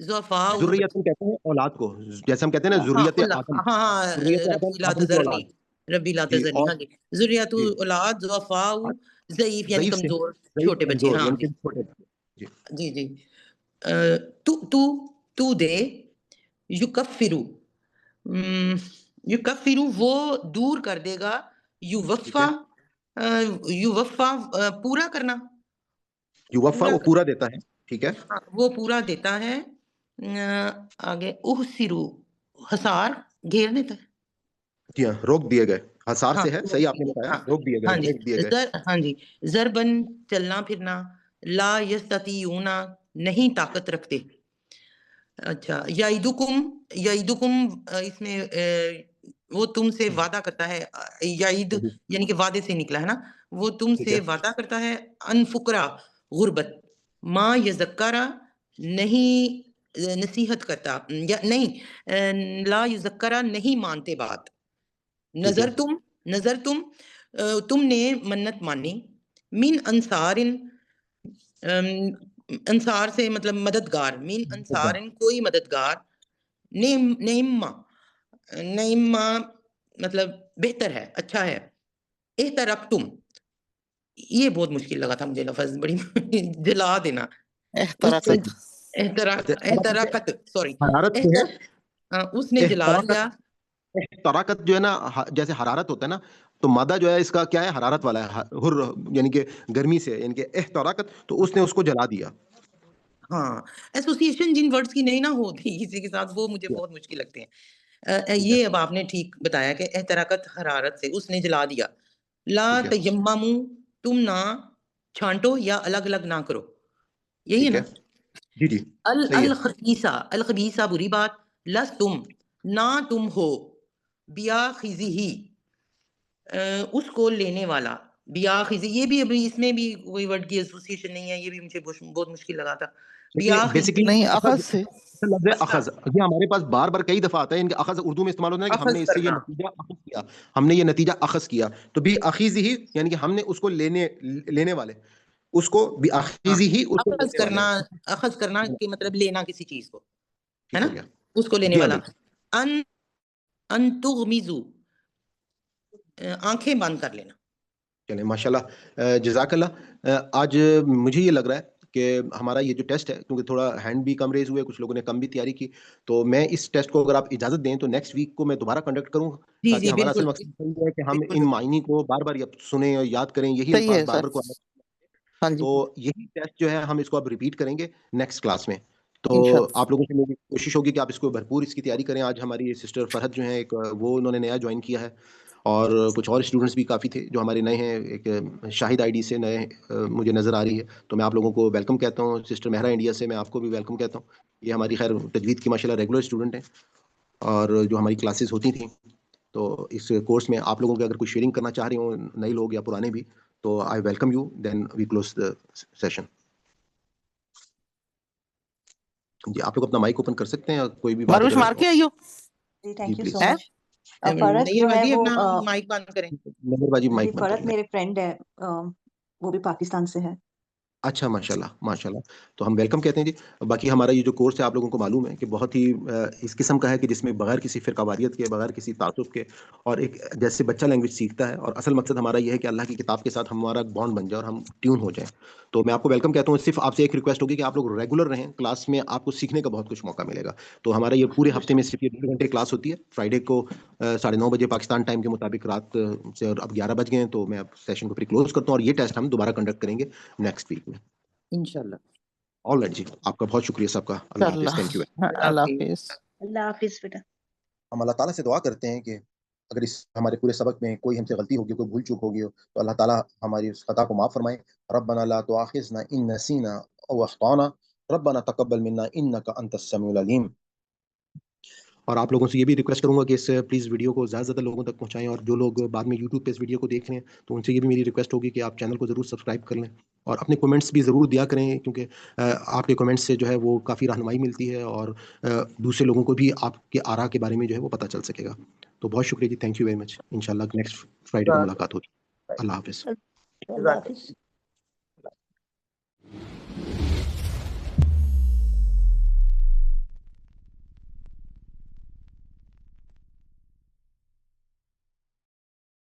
ضعفاء ذریت ہم کہتے ہیں اولاد کو، جیسے ہم کہتے ہیں نا ذریت آدم، ذریت آدم ربی لا آدم کی تذرنی، اولاد ربی لا جی، تذرنی، اور ہاں جی، ذریت جی اولاد ضعفاء ضعیف یعنی ضعیف سے کمزور ضعیف چھوٹے بچے، کمزور ہاں یعنی جی کہ چھوٹے جی جی جی تو دے یکفرو، یکفرو وہ دور کر دے گا، ٹھیک ہے، یوفا پورا کرنا، یوفا پورا وہ پورا دیتا ہے، ٹھیک ہے، ہاں، وہ پورا دیتا ہے، آگے احسرو حصار گھیر دیتا ہے، جی ہاں روک دیے گئے، حصار ہاں سے ہے، صحیح آپ نے بتایا، ہاں روک دیے گئے، ہاں جی بریک دیے گئے، ہاں جی ضربن چلنا پھرنا، لا یستطیعون نہیں طاقت رکھتے، اچھا یعیدکم اس میں وہ تم سے وعدہ کرتا ہے، یعید یعنی کہ وعدے سے نکلا ہے نا، وہ تم ٹھیک سے ہے، وعدہ کرتا ہے، انفقرا غربت، ما یذکرہ نہیں نصیحت کرتا یا نہیں، لا یذکرہ نہیں مانتے بات، ٹھیک ہے، نظر تم نے منت مانی، من انصار سے مطلب مددگار، من انصار کوئی مددگار، نعمہ مطلب بہتر ہے، اچھا ہے، احترقتم، یہ بہت مشکل لگا تھا مجھے لفظ، بڑی جلا دینا، احتراقت، احتراقت سوری، حرارت سے ہے، اس نے جلا دیا، احتراقت جو ہے نا جیسے حرارت ہوتا ہے نا، تو مادہ جو ہے اس کا کیا ہے، حرارت والا ہے، حر یعنی کہ گرمی سے، یعنی کہ احتراقت، تو اس نے اس کو جلا دیا، ہاں ایسوسیشن جن ورڈز کی نہیں نہ ہوتی کسی کے ساتھ، وہ مجھے بہت مشکل لگتے ہیں، یہ اب آپ نے ٹھیک بتایا کہ احتراقت حرارت سے اس نے جلا دیا، لا ٹھیک ہے، تیممو تم نہ چھانٹو یا الگ الگ نہ کرو، یہی ہے ٹھیک نا، ہے، جی جی صحیح ہے، الخبیثہ بری بات، لس تم نہ تم ہو، بیا خزی ہی اس کو لینے والا، بیا خزی، یہ بھی ابھی اس میں بھی کوئی ورڈ کی ایسوسیشن نہیں ہے، یہ بھی مجھے بہت مشکل لگا تھا، بیا بیسکلی نہیں اخذ سے، لفظ اخذ یہ ہمارے پاس بار بار کئی دفعہ آتا ہے، ان کے اخذ اردو میں استعمال ہوتا ہے کہ ہم نے اخذ اس سے یہ کرنا، نتیجہ اخذ کیا، ہم نے یہ نتیجہ اخذ کیا، تو بھی اخیزی ہی یعنی کہ ہم نے اس کو لینے والے، اس کو بھی اخیزی ہی اس کو اخذ لینے والے کرنا، ہیں، اخذ کرنا کہ مطلب لینا کسی چیز کو، ہے ٹھیک نا، ہو گیا، اس کو لینے جی ہاں والا، بالکل، ان تغمزو آنکھیں بند کر لینا، چلیں ماشاء اللہ، جزاک اللہ، آج مجھے یہ لگ رہا ہے کہ ہمارا یہ جو ٹیسٹ ہے، کیونکہ تھوڑا ہینڈ بھی کم ریز ہوئے، کچھ لوگوں نے کم بھی تیاری کی، تو میں اس ٹیسٹ کو اگر آپ اجازت دیں تو نیکسٹ ویک کو میں دوبارہ کنڈکٹ کروں گا، جی تاکہ جی ہمارا اصل بالکل مقصد یہ ہے کہ ہم بالکل ان معانی کو بار بار سنیں اور یاد کریں، یہی صحیح الفاظ ہے بار سر، بار کو، ہاں جی تو یہی ٹیسٹ جو ہے ہم اس کو اب ریپیٹ کریں گے نیکسٹ کلاس میں، تو انشاءاللہ، آپ لوگوں سے میری کوشش ہوگی کہ آپ اس کو بھرپور اس کی تیاری کریں۔ آج ہماری سسٹر فرحت جو ہیں ایک وہ انہوں نے نیا جوائن کیا ہے، اور کچھ اور اسٹوڈنٹس بھی کافی تھے جو ہمارے نئے ہیں، ایک شاہد آئی ڈی سے نئے مجھے نظر آ رہی ہے، تو میں آپ لوگوں کو ویلکم کہتا ہوں، سسٹر مہرا انڈیا سے میں آپ کو بھی ویلکم کہتا ہوں، یہ ہماری خیر تجوید کی ماشاءاللہ ریگولر اسٹوڈنٹ ہیں، اور جو ہماری کلاسز ہوتی تھیں، تو اس کورس میں آپ لوگوں کے اگر کوئی شیئرنگ کرنا چاہ رہے ہوں، نئے لوگ یا پرانے بھی، تو I welcome you, then we close the session. جی آپ لوگ اپنا مائک اوپن کر سکتے ہیں، کوئی بھی بات مروش اگر مار کے آئیو جی جی تھینک یو سو پلیز، ہے، مچ۔ فرحت نہیں جو ہے باجی وہ اپنا مائک بند کریں، نمبر باجی جی مائک بند فرحت کریں۔ میرے فرینڈ ہے، وہ بھی پاکستان سے ہے۔ اچھا ماشاء اللہ ماشاء اللہ، تو ہم ویلکم کہتے ہیں جی۔ باقی ہمارا یہ جو کورس ہے آپ لوگوں کو معلوم ہے کہ بہت ہی اس قسم کا ہے کہ جس میں بغیر کسی فرقہ واریت کے، بغیر کسی تعصب کے، اور ایک جیسے بچہ لینگویج سیکھتا ہے، اور اصل مقصد ہمارا یہ ہے کہ اللہ کی کتاب کے ساتھ ہمارا بانڈ بن جائے اور ہم ٹیون ہو جائیں، تو میں آپ کو ویلکم کہتا ہوں۔ صرف آپ سے ایک ریکویسٹ ہوگی کہ آپ لوگ ریگولر رہیں کلاس میں، آپ کو سیکھنے کا بہت کچھ موقع ملے گا، تو ہمارا یہ پورے ہفتے میں صرف یہ 1.5 گھنٹے کلاس ہوتی ہے، فرائیڈے کو 9:30 بجے پاکستان ٹائم کے مطابق رات سے، اور اب 11 بج گئے ہیں، تو میں اب سیشن کو پھر کلوز کرتا ہوں، اور یہ ٹیسٹ ہم دوبارہ کنڈکٹ کریں گے نیکسٹ ویک میں۔ انشاءاللہ، آل رائٹ جی، آپ کا بہت شکریہ سب کا، اللہ حافظ، تھینک یو۔ اللہ اللہ حافظ۔ حافظ۔ اللہ حافظ بیٹا۔ ہم اللہ تعالیٰ سے دعا کرتے ہیں کہ اگر اس ہمارے پورے سبق میں کوئی ہم سے غلطی ہوگی، کوئی بھول چوک ہوگی ہو، تو اللہ تعالیٰ ہماری اس خطا کو معاف فرمائے۔ ربنا لا تؤاخذنا ان نسینا او اخطانا، ربنا تقبل منا انک انت السمیع العلیم۔ اور آپ لوگوں سے یہ بھی ریکویسٹ کروں گا کہ اس پلیز ویڈیو کو زیادہ سے زیادہ لوگوں تک پہنچائیں، اور جو لوگ بعد میں یوٹیوب پہ اس ویڈیو کو دیکھ رہے ہیں تو ان سے یہ بھی میری ریکویسٹ ہوگی کہ آپ چینل کو ضرور سبسکرائب کر لیں، اور اپنے کمنٹس بھی ضرور دیا کریں، کیونکہ آپ کے کمنٹس سے جو ہے وہ کافی رہنمائی ملتی ہے، اور دوسرے لوگوں کو بھی آپ کے آراء کے بارے میں جو ہے وہ پتہ چل سکے گا۔ تو بہت شکریہ جی، تھینک یو ویری مچ، انشاءاللہ نیکسٹ فرائیڈے کو ملاقات ہوگی، اللہ حافظ۔ اللہ حافظ۔